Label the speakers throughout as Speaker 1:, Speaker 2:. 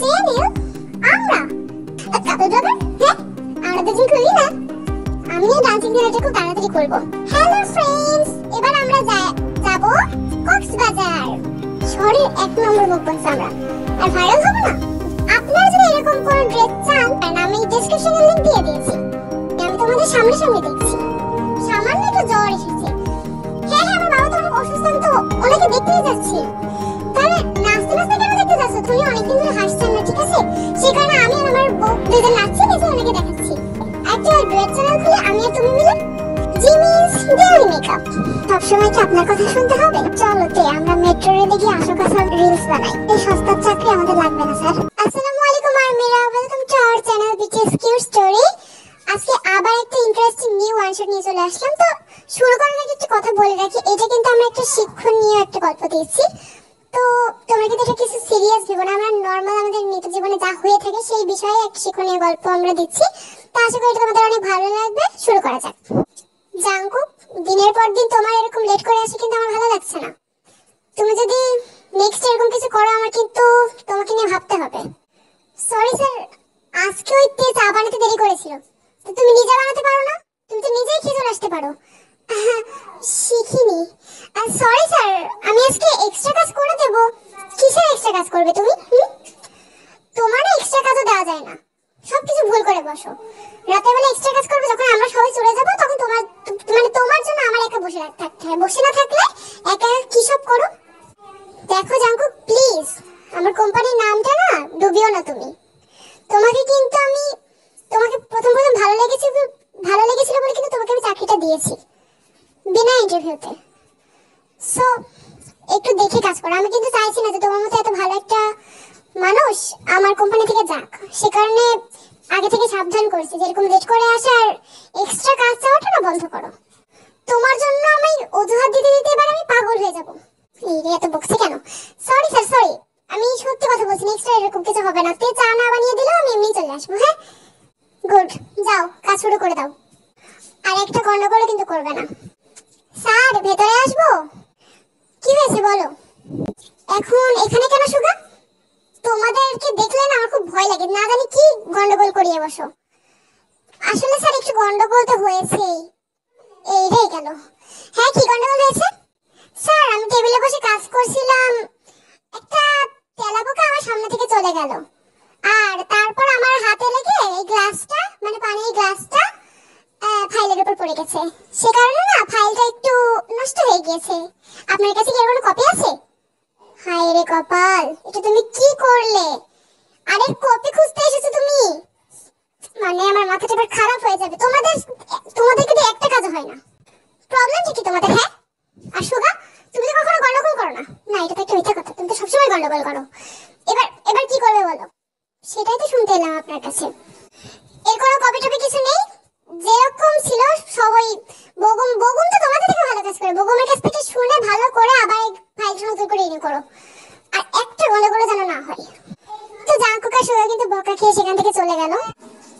Speaker 1: Channel আমরা কাপল blogger. হ্যাঁ, আমরা দুজন খুলি না। আমি এই ডান্সিং চ্যানেলটা খুব তাড়াতাড়ি করব। হ্যালো ফ্রেন্ডস, এবার আমরা যাব কক্সবাজার। শহরের 1 নম্বর মুখবাস আমরা। আর ভাইরাল হব না? আপনারা যদি এরকম কোন ড্রেস চান, আমি ডেসক্রিপশনে লিংক দিয়ে দিয়েছি। আমি তোমাদের সামনে দেখছি। সামান্য একটু জ্বর এসেছে। হ্যাঁ, আমার বাবা তো অনেক অসুস্থ, আমি তো ওনাকে দেখতেই যাচ্ছি। তাহলে নাচতে কেন দেখতে যাচ্ছ? তুমি অনেকদিন ধরে হাসছেন না, ঠিক আছে? সেই কারণে আমি আর আমার বউ দুজন নাচছি, নিচে ওনাকে দেখাচ্ছি। একটা ডুয়েট চ্যানেল খুলে আমি আর তুমি মিলে জিমিস ডেইলি মেকআপ। সবসময় কি আপনার কথা শুনতে হবে? চলো আমরা মেট্রো রেলে গিয়ে আশোকাসার রিলস বানাই। এই সস্তার চাকরি আমাদের লাগবে না স্যার। আসসালামু আলাইকুম আরমিরা, welcome to our channel BTS cute story. আজকে আবার একটা ইন্টারেস্টিং নিউ ওয়ান শট নিয়ে চলে আসলাম। তো শুরু করার আগে একটা কথা বলে রাখি, এটা কিন্তু আমরা একটা শিক্ষণীয় একটা গল্প দিয়েছি। তো তোমরা কিন্তু এটা কিছু সিরিয়াস ভেবো না, আমরা নর্মাল আমাদের নিত্য জীবনে যা হয়ে থাকে সেই বিষয়ে একটা শিক্ষণীয় গল্প আমরা দিচ্ছি। তো আশা করি এটা তোমাদের অনেক ভালো লাগবে। শুরু করা যাক। জাঙ্কুক, দিনের পর দিন তোমার এরকম লেট করে আসে কিন্তু আমার ভালো লাগছে না। তুমি যদি নেক্সট এরকম কিছু করো, আমার কিন্তু তোমাকে নিয়ে ভাবতে হবে। সরি স্যার, আজকে ওই চা বানাতে দেরি করেছিল। তো তুমি নিজে বানাতে পারো না? তুমি তো নিজেই খেয়ে চলে আসতে পারো। শিখিনি। সরি স্যার, আমি আজকে এক্সট্রা কাজ করে দেব। কিসের এক্সট্রা কাজ করবে তুমি? তোমার এক্সট্রা কাজও দেওয়া যায় না, সবকিছু ভুল করে বসো। রাতের বেলা এক্সট্রা কাজ করবে, যখন আমরা সবাই চলে যাবো তখন তোমার জন্য আমার একা বসে থাকতে হয়। বসে না থাকলে একা কি সব করো। দেখো জাঙ্কুক, প্লিজ আমার কোম্পানির নামটা না ডুবিও না তুমি। তোমাকে কিন্তু আমি প্রথম ভালো লেগেছিল বলে কিন্তু তোমাকে আমি চাকরিটা দিয়েছি বিনা ইন্টারভিউতে। সো একটু দেখে কাজ করো। আমি কিন্তু চাইছি না যে তোমার মতো এত ভালো একটা মানুষ আমার কোম্পানি থেকে যাক। সে কারণে আগে থেকে সাবধান করেছি যে এরকম লেট করে আসা আর এক্সট্রা কাজ চাওয়াটা না বন্ধ করো। তোমার জন্য আমি অজুহাত দিতে এবার আমি পাগল হয়ে যাব। এই রে, এত বকছি কেন? Sorry sir, sorry. আমি সত্যি কথা বলছি, নেক্সট এরকম কিছু হবে না। তে চা না বানিয়ে দিলেও আমি এমনি চলে আসবো। হ্যাঁ, গুড। যাও, কাজ শুরু করে দাও। আর একটা গন্ডগোল কিন্তু করবে না। স্যার, ভেতরে আসবো? কি হয়েছে বলো। এখন এখানে কেন সুগা? তোমাদেরকে দেখলে না আমার খুব ভয় লাগে, না জানি কি গন্ডগোল করিয়ে বসো। আসলে স্যার একটু গন্ডগোল তো হয়েছে। এই রে গেল। হ্যাঁ, কি গন্ডগোল হয়েছে? স্যার, আমি টেবিলে বসে কাজ করছিলাম, একটা তেলাপোকা আমার সামনে থেকে চলে গেল। আর তারপর আমার হাতে লেগে এই গ্লাসটা, মানে পানির গ্লাসটা ফাইলের উপর পড়ে গেছে। সে কারণে না ফাইলটা একটু নষ্ট হয়ে গিয়েছে। আপনার কাছে কি এর কোনো কপি আছে? হায় রে কপাল, এটা তুমি কি করলে? আরে কপি খুঁজতে এসেছো তুমি? মানে আমার মাথাটা এবার খারাপ হয়ে যাবে। তোমাদেরকে দিয়ে একটা কাজ হয় না। প্রবলেম কি তোমাদের? হ্যাঁ, আর সুগা, তুমি তো কখনো গন্ডগোল করো না। না, এটা তো একটা মিথ্যা কথা, তুমি তো সবসময় গন্ডগোল করো। এবার কি করবে বলো? সেটাই তো শুনতে এলাম আপনার কাছে। এর কোনো কপি টপি কিছু নেই? যেরকম ছিল সবাই বগুম তো তোমাদের থেকে ভালো কাজ করে। বগুমের কাছ থেকে শুনে ভালো করে আবার ফাইলটা নতুন করে রিনিউ করো। আর একটা গন্ডগোল যেন না হয়। তো জাঙ্কুকা সুগা কিন্তু বকা খেয়ে সেখান থেকে চলে গেল।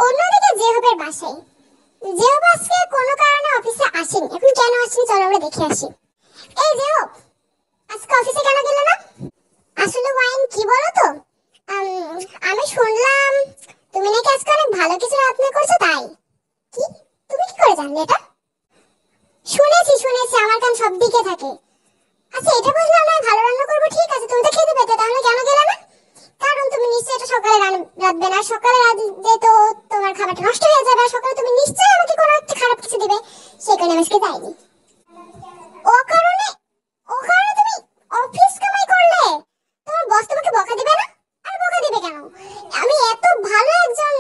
Speaker 1: অন্যদিকে জেহবের বাসায়। জেহব আজকে কোনো কারণে অফিসে আসেনি। এখন কেন আসেনি চলো আমরা দেখে আসি। এই জেহব, আজকে অফিসে কেন গেল না? আসলে ওয়াইন কি বলো তো, আমি শুনলাম তুমি নাকি আজকে অনেক ভালো কিছু রান্না করছো। তাই কি? তুমি কি করে জানলে এটা? শুনেছি, আমার কান সব দিকে থাকে। আচ্ছা, এটা বুঝলাম না, ভালো রান্না করবো ঠিক আছে, তুমি তো খেতে পেতে, তাহলে কেন গেলে না? কারণ তুমি নিশ্চয়ই এটা সকালে রাঁধবে না। সকালে রাঁধলে তো তোমার খাবারটা নষ্ট হয়ে যাবে। আর সকালে তুমি নিশ্চয়ই আমাকে কোনো একটা খারাপ কিছু দিবে, সেই কারণে আমি আজকে যাইনি। ও কারণে তুমি অফিস কামাই করলে? তোমার বস তোমাকে বকা দিবে না? আর বকা দিবে কেন? আমি এত ভালো একজন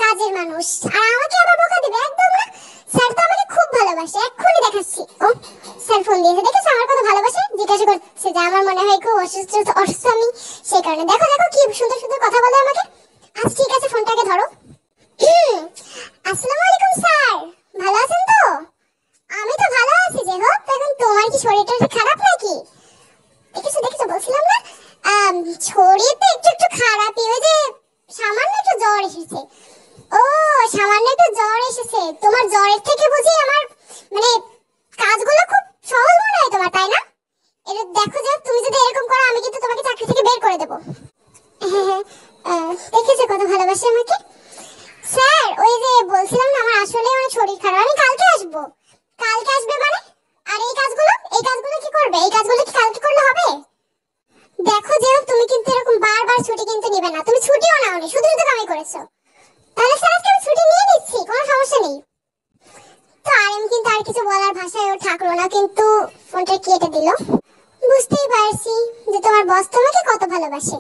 Speaker 1: কাজের মানুষ, আর আমাকে আবার বকা দিবে? একদম না। স্যার তো আমাকে খুব ভালোবাসে, এক্ষুনি দেখাচ্ছি। ও স্যার ফোন দিয়েছে, দেখেছো আমার কত ভালোবাসে। জিজ্ঞাসা করছে যে আমার মনে হয় খুব অসুস্থ আমি, সেই কারণে। দেখো কি সুন্দর কথা বলে আমাকে। আচ্ছা ঠিক আছে, ফোনটাকে ধরো। আসসালামু আলাইকুম স্যার, ভালো আছেন তো? আমি তো ভালো আছি। যে হোক, এখন তোমার কি শরীরটা খারাপ নাকি? দেখেছো বলছিলাম না, শরীর তো একটু খারাপই। ওই যে সামান্য একটু জ্বর এসেছে। ও, সামান্য একটু জ্বর এসেছে। তোমার জ্বরের থেকে বুঝি আমার মানে কাজগুলো খুব সহজ মনে হয় তোমার, তাই না? এটা দেখো যে তুমি যদি এরকম করো, আমি কিন্তু তোমাকে চাকরি থেকে বের করে দেবো। দেখেছে কত ভালোবাসে আমাকে। স্যার ওই যে বলছিলাম না আমার আসলে অনেক শরীর খারাপ, আমি কালকে আসবো। কালকে আসবে মানে? আর এই কাজগুলো কি করবে? এই কাজগুলো কি কালকে করলে হবে? দেখো যে তুমি কিন্তু এরকম বারবার ছুটি কিন্তু নিবে না, তুমি ছুটিও নাওনি, শুধু শুধু কামাই করেছো। তাহলে স্যার আজকে আমি ছুটি নিয়ে নিচ্ছি, কোনো সমস্যা নেই। তো আরএম কিন্তু আর কিছু বলার ভাষায় ওর থাকলো না, কিন্তু ফোনটা কেটে দিল। বুঝতেই পারছি যে তোমার বস তোমাকে কত ভালোবাসে।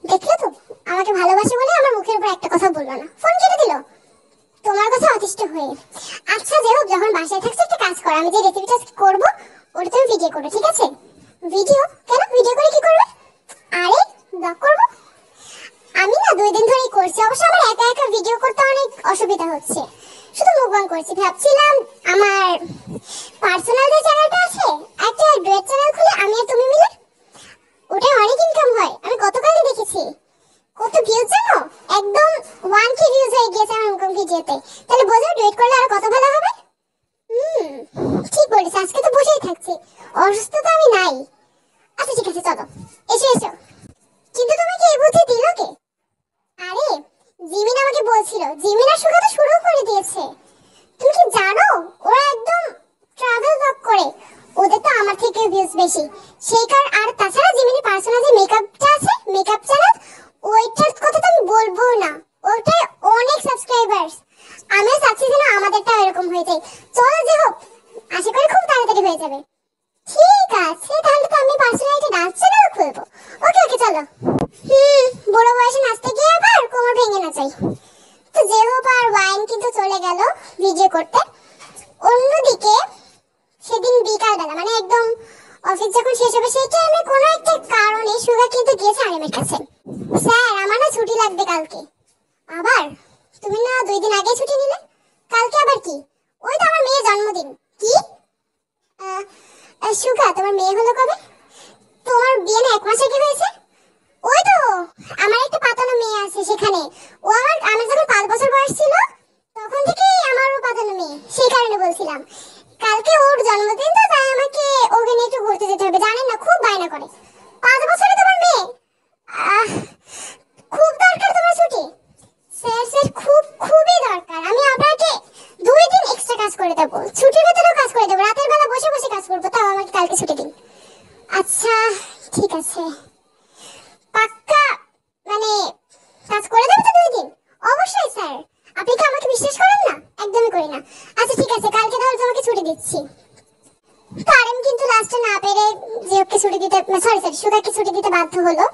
Speaker 1: দেখলে তো, আমাকে ভালোবাসে বলে আমার মুখের উপর একটা কথা বললো না, ফোন কেটে দিল তোমার কথা অতিষ্ঠ হয়ে। আচ্ছা যাই হোক, যখন বাসায় থাকছো একটা কাজ করো, আমি যে রেসিপিটা করবো ওটা তুমি ভিডিও করো, ঠিক আছে? ভিডিও কেন? ভিডিও করে কি করবে? আরে ব্লগ করবো। আমি না 2 দিন ধরেই করছি, অবশ্য আমার একা একা ভিডিও করতে অনেক অসুবিধা হচ্ছে, শুধু মুখবাং করছি। ভাবছিলাম আমার পার্সোনাল যে চ্যানেলটা আছে একটা ডুয়েট চ্যানেল খুলে আমি আর তুমি মিলে, ওটা অনেক ইনকাম হয়। আমি গতকালই দেখেছি কত ভিউজ জানো, একদম 1k ভিউজ হয়ে গিয়েছে আমার মুখবাং ভিডিওতে। তাহলে বোঝো ডুয়েট করলে আর কত ভালো হবে। ঠিক বলিস, আজকে তো বসেই থাকছি, অসুস্থ তো আমি নাই। আচ্ছা ঠিক আছে চলো, এসো এসো। কিন্তু তোমাকে এই বুদ্ধি দিল কে? আরে জিমিন আমাকে বলছিল, জিমিন আর সুগা তো শুরু করে দিয়েছে। তুমি কি জানো ওরা একদম ট্রাভেল ব্লগ করে, ওদের তো আমার থেকে ভিউজ বেশি। সেই কারণ, আর তাছাড়া জিমিনের পার্সোনাল যে মেকআপটা আছে, মেকআপ চ্যানেল, ওইটার কথা তো আমি বলবো না, ওটাই অনেক সাবস্ক্রাইবার্স। আমিও চাচ্ছি যেন আমাদেরটা এরকম হয়ে যায়। চলো যে হোক, আশা করি খুব তাড়াতাড়ি হয়ে যাবে। ঠিক আছে, তাহলে তো আমি পার্সোনাল একটা ডান্স চ্যানেল খুলবো। ওকে ওকে চলো। বুড়ো বয়সে নাচতে গিয়ে আবার কোমর ভেঙে না চাই। তো যে হোক, আর ওয়াইন কিন্তু চলে গেল ভিডিও করতে। অন্যদিকে সেদিন বিকালবেলা, মানে একদম অফিস যখন শেষ হবে সেই টাইমে কোনো একটা কারণে সুগা কিন্তু গিয়েছে আরিমের কাছে। স্যার আমার না ছুটি লাগবে কালকে। আবার? তুমি না 2 দিন আগে ছুটি নিলে, কালকে আবার কি? ওই তো আমার মেয়ের জন্মদিন। কি? সুগা তোমার মেয়ে হলো কবে? তোমার বিয়ে না 1 মাস আগে হয়েছে? ওই তো আমার একটা পাতানো মেয়ে আছে সেখানে, ও আমার যখন 5 বছর বয়স ছিল তখন থেকেই আমারও পাতানো মেয়ে, সেই কারণে বলছিলাম কালকে ওর জন্মদিন, তো তাই আমাকে ওকে নিয়ে একটু ঘুরতে যেতে হবে। জানেন না খুব বায়না করে। 5 বছরে তোমার মেয়ে, খুব দরকার তোমার ছুটি। স্যার স্যার খুবই দরকার, আমি আপনাকে 2 দিন এক্সট্রা কাজ করে দেবো, ছুটির ভেতরেও কাজ করে দেবো, রাতের বেলা বসে বসে কাজ করবো, তাও আমাকে কালকে ছুটি দিন। আচ্ছা ঠিক আছে, পাক্কা মানে কাজ করে দেবে তো 2 দিন? অবশ্যই স্যার, আপনি কি আমাকে বিশ্বাস করেন না? একদমই করি না। আচ্ছা ঠিক আছে, কালকে তাহলে তোমাকে ছুটি দিচ্ছি। কারেম কিন্তু লাস্টে না পেরে জিওকে ছুটি দিতে, সরি সুগাকে ছুটি দিতে বাধ্য হলো।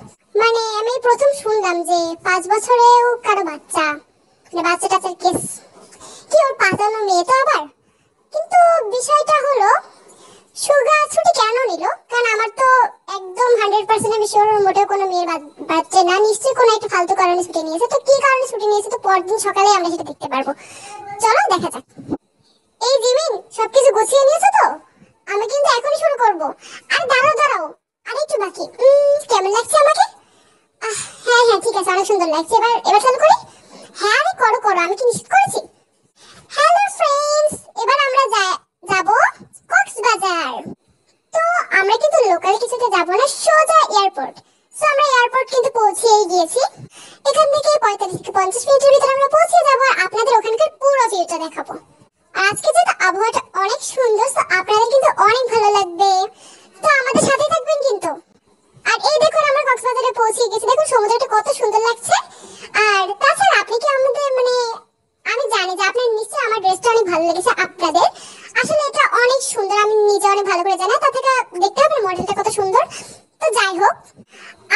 Speaker 1: মানে আমি প্রথম শুনলাম যে 5 বছরেও কারো বাচ্চা, মানে বাচ্চা টাচ্চার কেস, কি ওর পাতানো মেয়ে তো আবার। কিন্তু বিষয়টা হলো সুগা ছুটি কেন নিল? কারণ আমার তো একদম 100% আমি শিওর মোটেও কোনো মেয়ের বাচ্চা না, নিশ্চয়ই কোনো একটা ফালতু কারণে ছুটি নিয়েছে। তো কি কারণে ছুটি নিয়েছে তো পরদিন সকালে আমরা সেটা দেখতে পারবো। চলো দেখা যাক। এই জিমিন সবকিছু গুছিয়ে নিয়েছো তো? আমি কিন্তু এখনই শুরু করব। আর দাঁড়াও আর একটু বাকি। কেমন লাগছে আমাকে? হ্যাঁ হ্যাঁ ঠিক আছে, অনেক সুন্দর লাগছে। এবার চালু করি। হ্যাঁ আরে করো আমি কি নিশ্চিত করেছি। হ্যালো ফ্রেন্ডস, এবার আমরা যাব কক্সবাজার। তো আমরা কিন্তু লোকাল কিছুতে যাব না, সোজা এয়ারপোর্ট। সো আমরা এয়ারপোর্ট কিন্তু পৌঁছেই গিয়েছি। এখান থেকে 45 থেকে 50 মিনিটের ভিতরে আমরা পৌঁছে যাব আর আপনাদের ওখানকার পুরো ভিউটা দেখাবো। আজকে যেহেতু আবহাওয়াটা অনেক সুন্দর, তো আপনাদের কিন্তু অনেক ভালো লাগবে, তো আমাদের সাথে থাকবেন কিন্তু। আর এই দেখুন আমরা কক্সবাজারে পৌঁছে গেছি, দেখুন সমুদ্রটা কত সুন্দর লাগছে। আর তাছাড়া আপনি কি আমাদের মানে, আমি জানি যে আপনার নিশ্চয়ই আমার ড্রেসটা অনেক ভালো লেগেছে আপনাদের। আসলে এটা অনেক সুন্দর, আমি নিজে অনেক ভালো করে জানি। তা থেকে দেখতে হবে মডেলটা কত সুন্দর। তো যাই হোক,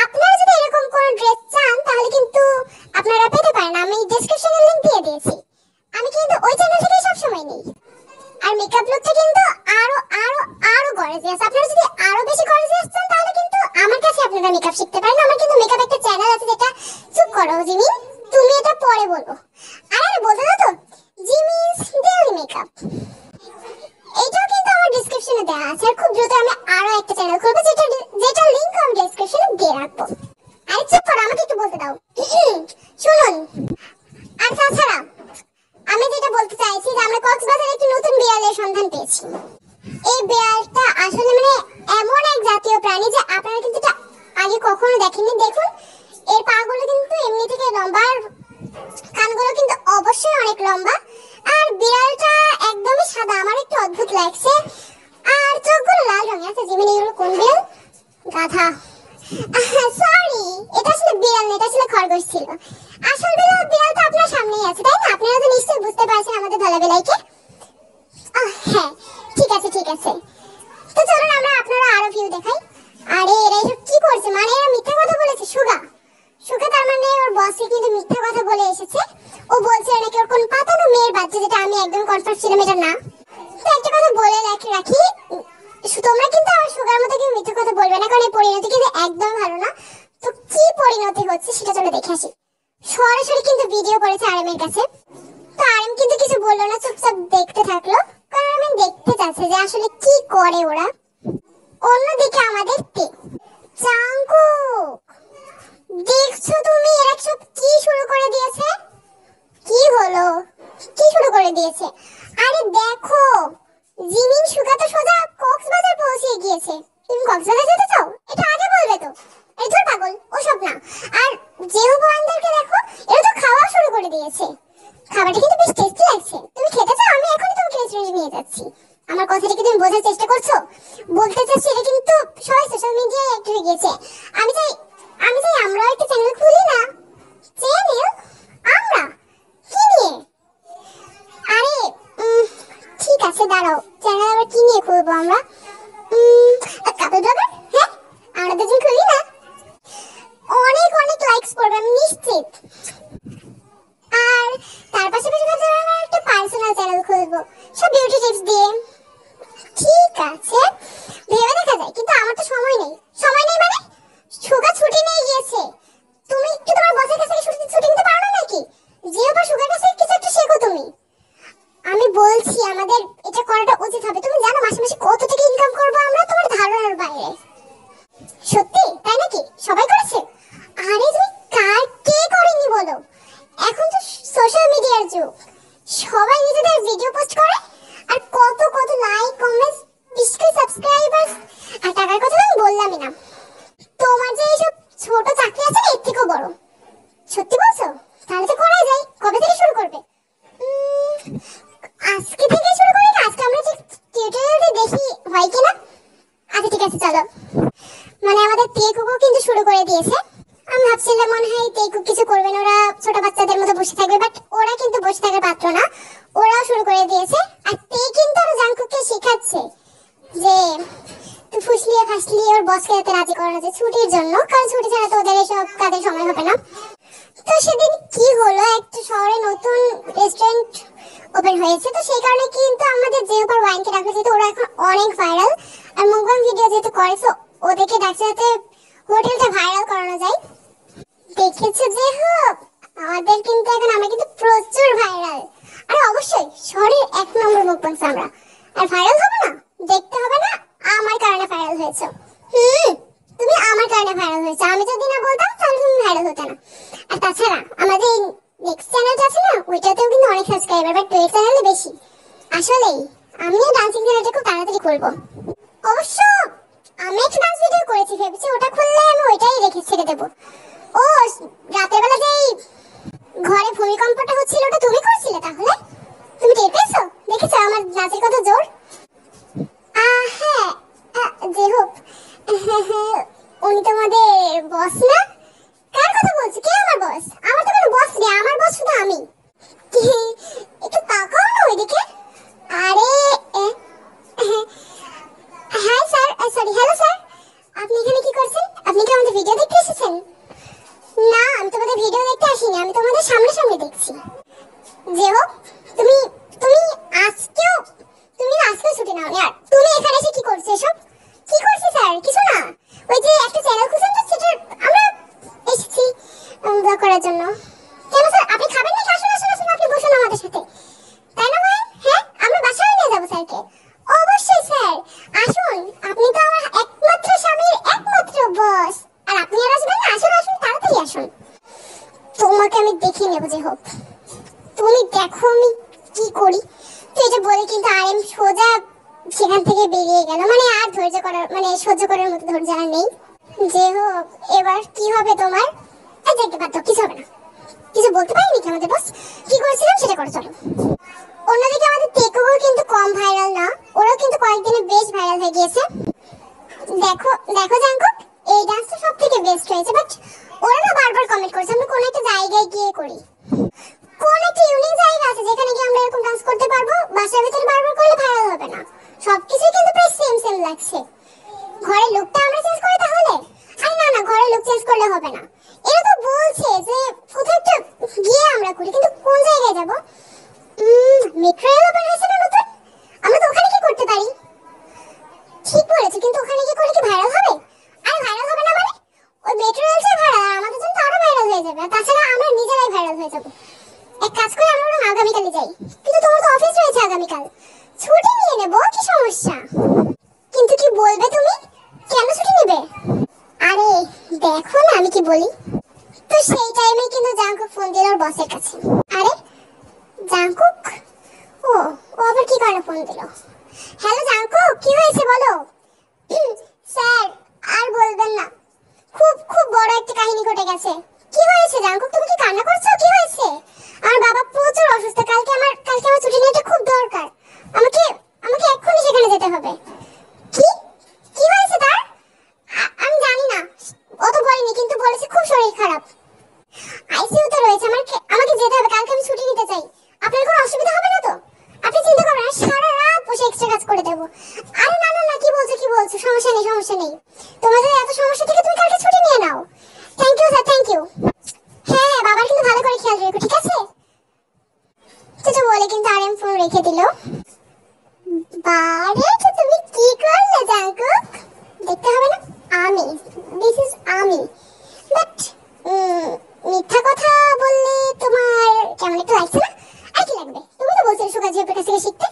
Speaker 1: আপনারা যদি এরকম কোনো ড্রেস চান তাহলে কিন্তু আপনারা পেতে পারেন, আমি ডেসক্রিপশনে লিংক দিয়ে দিয়েছি। আমি কিন্তু ওই চ্যানেল থেকে সব সময় নেই। আর মেকআপ লুকটা কিন্তু আরো আরো আরো গর্জিয়াস। আপনারা যদি আরো বেশি গর্জিয়াস চান তাহলে কিন্তু আমার কাছে আপনারা মেকআপ শিখতে পারেন। আমার কিন্তু মেকআপ একটা চ্যানেল আছে, যেটা চুপ করো জিমিন, তুমি এটা পরে বলবো। আরে বলতে দাও তো, জিমিনস ডেইলি মেকআপ, এটাও কিন্তু আমার ডেসক্রিপশনে দেওয়া আছে। আর খুব দ্রুত আমি আরো একটা চ্যানেল খুলবো, যেটা লিংক আমি ডেসক্রিপশনে দিয়ে রাখবো। আরে চুপ করো, আমাকে একটু বলতে দাও। শুনুন, আর তাছাড়া আমি যেটা বলতে চাইছি যে আমরা কক্সবাজারে একটি নতুন বিড়ালের সন্ধান পেয়েছি। এই বিড়ালটা আসলে মানে এমন এক জাতীয় প্রাণী যে আপনারা কিন্তু এটা আগে কখনো দেখেননি। দেখুন এর পাগুলো কিন্তু এমনি থেকে লম্বা, আর কানগুলো কিন্তু অবশ্যই অনেক লম্বা। আর বিড়ালটা একদমই সাদা, আমার একটু অদ্ভুত লাগছে। আর চোখগুলো লাল রঙের আছে। জিমিনি, এগুলো কোন বিড়াল? গাধা। সরি, এটা আসলে বিড়াল না, এটা আসলে খরগোশ ছিল। আসল বিড়াল তো আপনার সামনেই আছে, তাই না? আপনারা তো নিশ্চয়ই বুঝতে পারছেন আমাদের ধলাবেলাইকে। হ্যাঁ, ঠিক আছে ঠিক আছে। তো চলুন আমরা আপনারা আরো ভিউ দেখাই। আরে এরা এসব কি করছে? মানে এরা মিথ্যা কথা বলেছে। সুগা তার মানে ওর বসকে কিন্তু মিথ্যা কথা বলে এসেছে। ও বলছে নাকি ওর কোন পাতানো মেয়ের বাচ্চা, যেটা আমি একদম কনফার্ম ছিলাম এটা না। তো একটা কথা বলে রাখি, তোমরা কিন্তু আমার সুগার মতো কেউ মিথ্যা কথা বলবে না, কারণ এই পরিণতি কিন্তু একদম ভালো না। তো কি পরিণতি হচ্ছে সেটা চলো দেখে আসি। সরাসরি কিন্তু ভিডিও করেছে আরএমের কাছে। তো আরএম কিন্তু কিছু বললো না, চুপচাপ দেখতে থাকলো, কারণ আমি দেখতে চাচ্ছি যে আসলে কি করে ওরা। অন্যদিকে আমাদের জাঙ্কুক, দেখছো তুমি এরা সব কি শুরু করে দিয়েছে? কি হলো? কি শুরু করে দিয়েছে? আরে দেখো, জিমিন সুগা তো সোজা কক্সবাজার পৌঁছে গিয়েছে। তুমি কক্সবাজার যেতে চাও? এটা আগে বলবে তো। এই তোর পাগল, ওসব না। আর জেহু বয়ানদেরকে দেখো, এরা তো খাওয়া শুরু করে দিয়েছে। খাবারটা কিন্তু বেশ টেস্টি লাগছে। তুমি খেতে চাও? আমি এখনই তোমাকে রেস্টুরেন্টে নিয়ে যাচ্ছি। আমার কথাটা কি তুমি বোঝার চেষ্টা করছো? বলতে চাচ্ছি এটা কিন্তু সবাই সোশ্যাল মিডিয়ায় অ্যাক্টিভ হয়ে গেছে। আমি চাই আমরা একটা চ্যানেল খুলি না। চ্যানেল? আমরা কি নিয়ে? আরে ঠিক আছে, দাঁড়াও, চ্যানেল আবার কি নিয়ে খুলবো আমরা? কাপল ব্লগার? হ্যাঁ, আমরা দুজন খুলি না? অনেক অনেক লাইকস পড়বে আমি নিশ্চিত। আর তার পাশাপাশি ভাবছি আমরা একটা পার্সোনাল চ্যানেল খুলবো, সব বিউটি টিপস দিয়ে। ঠিক আছে, ভেবে দেখা যায়, কিন্তু আমার তো সময় নেই। সময় নেই মানে? সুগা ছুটি নিয়ে গিয়েছে। তুমি একটু তোমার বসের কাছে ছুটি নিতে পারো না নাকি? যেও বা সুগার কাছে কিছু একটা শেখো তুমি। আমি বলছি আমাদের এটা করাটা উচিত হবে। তুমি জানো মাসে মাসে কত টাকা ইনকাম করবো আমরা? তোমার ধারণার বাইরে। সত্যি তাই নাকি? সবাই করেছে? আরে তুমি কে করেনি বলো? এখন তো সোশ্যাল মিডিয়ার যুগ, সবাই নিজেদের ভিডিও পোস্ট করে, আর কত কত লাইক, কমেন্টস, বিশকে সাবস্ক্রাইবার্স। আর টাকার কথা আমি বললামই না। তোমার যে এইসব ছোট চাকরি আছে না, এর থেকেও বড়। সত্যি বলছো? তাহলে তো করাই যায়। কবে থেকে শুরু করবে? আজকে থেকে শুরু করি না? আজকে আমরা যে টিউটোরিয়ালটা দেখি হয় কিনা? আচ্ছা ঠিক আছে, চলো। মানে আমাদের টেকুকও কিন্তু শুরু করে দিয়েছে। আমি ভাবছিলাম মনে হয় টেকুক কিছু করবে না, ওরা ছোট বাচ্চাদের মতো বসে থাকবে, বাট ওরা কিন্তু বসে থাকার পাত্র না। ওরাও শুরু করে দিয়েছে। আর কিন্তু আরো জাঙ্কুককে শেখাচ্ছে যে তুই ফুসলিয়ে ফাসলিয়ে ওর বসকে যাতে রাজি করানো যায় ছুটির জন্য, কারণ ছুটি ছাড়া তো ওদের এসব কাজের সময় হবে না। তো সেদিন কি হলো, একটা শহরে নতুন রেস্টুরেন্ট ওপেন হয়েছে। তো সেই কারণে কিন্তু আমাদের জেহুপার ওয়াইনকে ডাকা, যেহেতু ওরা এখন অনেক ভাইরাল, আর মুখবাং ভিডিও যেহেতু করেছে, ওদেরকে ডাকছে যাতে হোটেলটা ভাইরাল করানো যায়। দেখেছো জেহু, আমাদের কিন্তু এখন আমরা কিন্তু প্রচুর ভাইরাল। আর অবশ্যই শহরের 1 নম্বর মুখবাংস আমরা। আর ভাইরাল হবে না? দেখতে হবে না আমার কারণে ভাইরাল হয়েছে। তুমি আমার কারণে ভাইরাল হয়েছে। আমি যদি না বলতাম তাহলে তুমি ভাইরাল হতে না। আর তাছাড়া আমাদের নেক্সট চ্যানেলটা আছে না, ওইটাতেও কিন্তু অনেক সাবস্ক্রাইবার, বাট ওই চ্যানেলে বেশি। আসলেই আমিও ডান্সিং চ্যানেলটা খুব তাড়াতাড়ি করবো। অবশ্য আমি একটা ডান্স ভিডিও করেছি, ভেবেছি ওটা খুললে আমি ওইটাই রেখে ছেড়ে দেবো। ও রাতের বেলা যে ঘরে ভূমিকম্পটা হচ্ছিল, ওটা তুমি করছিলে? তাহলে তুমি টের পেয়েছো? দেখেছো আমার নাচের কত জোর? হ্যাঁ, যে হোক, উনি তোমাদের বস না? কার কথা বলছো? কে আমার বস? আমার তো কোনো বস নেই, আমার বস শুধু আমি। একটু তাকাও না ওইদিকে। আরে হ্যাঁ স্যার, সরি, হ্যালো স্যার, আপনি এখানে কি করছেন? আপনি কি আমাদের ভিডিও দেখতে এসেছেন? না, আমি তোমাদের ভিডিও দেখতে আসিনি, আমি তোমাদের সামনে সামনে দেখছি। যে হোক, তুমি তুমি আজকেও ছুটি নাও। আর তুমি এখানে এসে কি করছো? এসব কি করছি স্যার? কিছু না, ওই যে একটা চ্যানেল খুঁজছেন তো, সেটা আমরা এসেছি ব্লগ করার জন্য। কেন স্যার, আপনি খাবেন নাকি? আসুন আসুন আসুন, আপনি বসুন আমাদের সাথে, তাই না ভাই? হ্যাঁ, আমরা বাসায় নিয়ে যাবো স্যারকে। অবশ্যই স্যার, আসুন, আপনি তো আমার একমাত্র স্বামীর একমাত্র বস। আর আপনি আর আসবেন না? আসুন আসুন, তাড়াতাড়ি আসুন। তোমাকে আমি দেখে নেবো। যে হোক, তুমি দেখো আমি কি করি। তো এটা বলে কিন্তু আরএম সোজা সেখান থেকে বেরিয়ে গেল। মানে আর সহ্য করার মতো ধৈর্য আর নেই। যে হোক, এবার কি হবে তোমার? যাকে বাদ দাও, কিছু হবে না। কিছু বলতে পারি নাকি আমাদের বস? কি করেছিলাম সেটা করো চলো। অন্যদিকে আমাদের টেকুও কিন্তু কম ভাইরাল না, ওরাও কিন্তু কয়েকদিনে বেশ ভাইরাল হয়ে গিয়েছে। দেখো দেখো জাঙ্কুক, এই ডান্সটা সব থেকে বেস্ট হয়েছে, বাট ওরা না বারবার কমেন্ট করছে আমরা কোন একটা জায়গায় গিয়ে করি। কোন একটা ইউনিক জায়গা আছে যেখানে গিয়ে আমরা এরকম ডান্স করতে পারবো? বাসার ভিতরে বারবার করলে ভাইরাল হবে না। সবকিছুই কিন্তু প্রায় সেম সেম লাগছে। ঘরের লুকটা আমরা চেঞ্জ করি তাহলে? আরে না না, ঘরের লুক চেঞ্জ করলে হবে না। এরা তো বলছে যে কোথাও একটা গিয়ে আমরা করি, কিন্তু কোন জায়গায় যাব? মেট্রো রেল ওপেন হয়েছে না নতুন, আমরা তো ওখানে কি করতে পারি। ঠিক বলেছো, কিন্তু ওখানে গিয়ে করলে কি ভাইরাল হবে? আরে ভাইরাল হবে না মানে ওই মেট্রো রেলটাই ভাইরাল, আর আমাদের জন্য তো আরো ভাইরাল হয়ে যাবে। আর তাছাড়া আমরা নিজেরাই ভাইরাল হয়ে যাবো। এক কাজ করে আমরা বরং আগামীকালই যাই। কিন্তু তোমার তো অফিস রয়েছে আগামীকাল, ছুটি নিয়ে নেবো, কি সমস্যা? কিন্তু কি বলবে তুমি, কেন ছুটি নেবে? আরে দেখো না আমি কি বলি। তো সেই টাইমে কিন্তু জাঙ্কুক ফোন দিল ওর বসের কাছে। আরে জাঙ্কুক, ও ও আবার কি কারণে ফোন দিল? হ্যালো জাঙ্কুক, কি হয়েছে বলো। স্যার আর বলবেন না, খুব খুব বড় একটা কাহিনী ঘটে গেছে। কি হয়েছে জাঙ্কুক, তুমি কি কান্না করছো? কি হয়েছে? আমার বাবা প্রচুর অসুস্থ, কালকে আমার ছুটি নেওয়াটা খুব দরকার। আমাকে আমাকে এক্ষুনি সেখানে যেতে হবে। কি কি হয়েছে তার? আমি জানি না, ও তো বলেনি, কিন্তু বলেছে খুব শরীর খারাপ, আইসিইউতে রয়েছে। আমাকে যেতে হবে, কালকে আমি ছুটি নিতে চাই। আপনার কোনো অসুবিধা হবে না তো? আপনি চিন্তা করবেন না, সারা রাত বসে এক্সট্রা কাজ করে দেবো। আরে না না না, কি বলছো সমস্যা নেই সমস্যা নেই। তোমার যদি এত সমস্যা থেকে তুমি কালকে ছুটি নিয়ে নাও। Thank you sir, thank you. হ্যাঁ হ্যাঁ, বাবার কিন্তু ভালো করে খেয়াল রেখো, ঠিক আছে? কিছু বলে কিন্তু আরএম ফোন রেখে দিল। বারে তো তুমি কি করলে জাঙ্কুক? দেখতে হবে না, আমি দিস ইজ আমি। বাট মিথ্যা কথা বললে তোমার কেমন একটু লাগছে না? আর কি লাগবে, তুমি তো বলছিলে সুগা জিওপের কাছ থেকে শিখতে।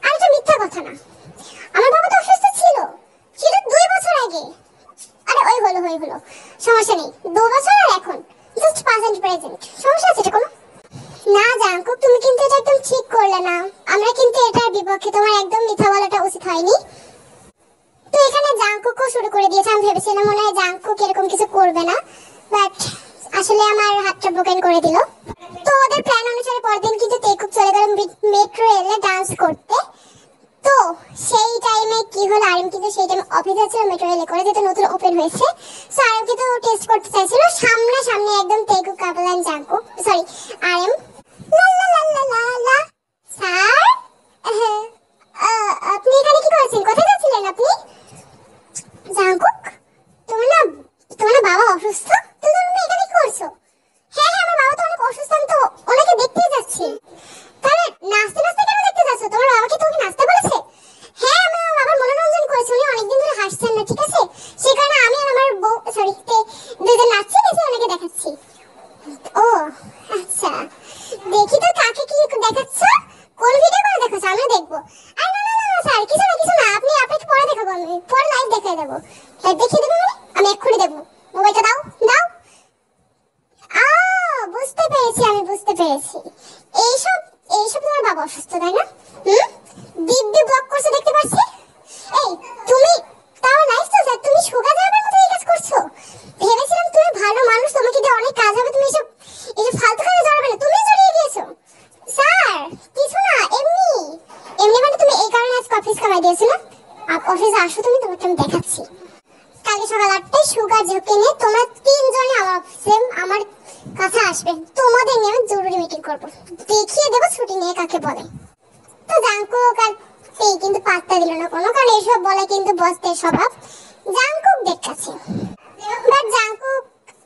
Speaker 1: আর এটা মিথ্যা কথা না, আমার বাবা তো অসুস্থ ছিল 2 বছর আগে। আরে ওই হলো সমস্যা নেই, 2 বছর আর এখন জাস্ট পাস্ট এন্ড প্রেজেন্ট। সমস্যা আছে এটা কোনো? না জাঙ্কুক, তুমি কিন্তু এটা একদম ঠিক করলে না। আমরা কিন্তু এটার বিপক্ষে, তোমার একদম মিথ্যা বলাটা উচিত হয়নি। তো এখানে জাঙ্কুকও শুরু করে দিয়েছে। আমি ভেবেছিলাম মনে হয় জাঙ্কুক এরকম কিছু করবে না, বাট আসলে আমার হাতটা ব্রোকেন করে দিল। তো ওদের প্ল্যান অনুসারে পরদিন কিন্তু তেকুক চলে গেল মেট্রো রেলে ডান্স করতে। তো সেই টাইমে কি হলো, আরএম কিন্তু সেই টাইমে অফিসে ছিল মেট্রো রেলে করে, যেটা নতুন ওপেন হয়েছে। সো আরএম কিন্তু টেস্ট করতে চাইছিল সামনাসামনি একদম তেকুক কাপল এন্ড জাঙ্কুক, সরি আরএম। লা লা লা লা লা লা। স্যার আপনি এখানে কি করছেন? কোথায় যাচ্ছিলেন আপনি? জাঙ্কুক, তোমার না বাবা অসুস্থ, তুমি এখানে কি করছো? হ্যাঁ হ্যাঁ, আমার বাবা তো অনেক অসুস্থ, আমি তো ওনাকে দেখতেই যাচ্ছি। তাহলে নাচতে নাচতে কেন দেখতে যাচ্ছো? তোমার বাবাকে তোমাকে নাচতে বলেছে? হ্যাঁ, আমি আমার বাবার মনোরঞ্জন করেছি, উনি অনেকদিন ধরে হাসছেন না, ঠিক আছে? সেই কারণে আমি আর আমার বউ সরি দুজন নাচছি, এসে ওনাকে দেখাচ্ছি। ও আচ্ছা, দেখি তো কাকে কি দেখাচ্ছ, কোন ভিডিও করে দেখাচ্ছ, আমিও দেখবো। আর না না না স্যার, কিছু না, আপনি আপনাকে পরে দেখাবো, আমি পরে লাইভ দেখিয়ে দেবো। লাইভ দেখিয়ে দেবো মানে আমি এক্ষুনি দেখবো। মোবাইলটা দাও দাও। বুঝতে পেরেছি, আমি বুঝতে পেরেছি। এইসব তোমার বাবা অসুস্থ, তাই না? দিব্যি ব্লক করছে দেখতে পাচ্ছি। এই তুমি তাও নাইস তো স্যার, তুমি সুগা যাওয়ার মতো এই কাজ করছো। ভেবেছিলাম তুমি ভালো মানুষ, তোমাকে দিয়ে অনেক কাজ হবে, তুমি এসব ফালতু কাজে জড়াবে না, তুমি জড়িয়ে গিয়েছো। স্যার কিছু না, এমনি মানে তুমি এই কারণে আজকে অফিস কামাই দিয়েছো না? অফিসে আসো তুমি, তোমাকে আমি দেখাচ্ছি। কালকে সকাল 8টায় সুগা জিওকে নিয়ে তোমরা 3 জনে আমার অফিসে আমার কাছে আসবে। তোমাদের নিয়ে আমি জরুরি মিটিং করবো, দেখিয়ে দেবো ছুটি নিয়ে কাকে বলে। তো জাঙ্কুক আর সেই কিন্তু পাত্তা দিল না কোনো, কারণ এসব বলে কিন্তু বসদের স্বভাব জাঙ্কুকদের কাছে। বাট জাঙ্কুক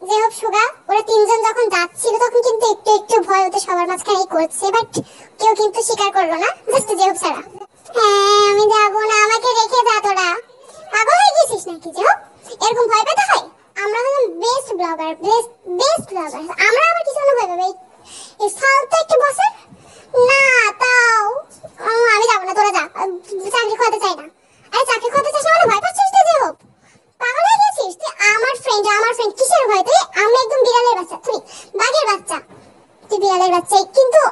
Speaker 1: যেহব সুগা ওরা 3 জন যখন যাচ্ছিল তখন কিন্তু একটু ভয় হতে সবার মাঝখানেই করছে, বাট কেউ কিন্তু স্বীকার করলো না, জাস্ট যেহব ছাড়া। হ্যাঁ আমি যাবো না, আমাকে রেখে যা তোরা। পাগল হয়ে গেছিস নাকি যেহব? এরকম ভয় পেতে হয়? আমরা হলাম বেস্ট ব্লগার, আমরা আবার কিছু না ভয় পাবে এই ফালতু একটা বসের? না তাও আমি যাবো না, তোরা যা, চাকরি খোয়াতে চাই না। আরে চাকরি খোয়াতে চাইছ মানে ভয় পাচ্ছিস তুই যেহব? পাগল হয়ে গেছিস তুই? আমার ফ্রেন্ড কিসের ভয় তুই? আমি একদম বিড়ালের বাচ্চা, তুই বাঘের বাচ্চা, তুই বিড়ালের বাচ্চা। কিন্তু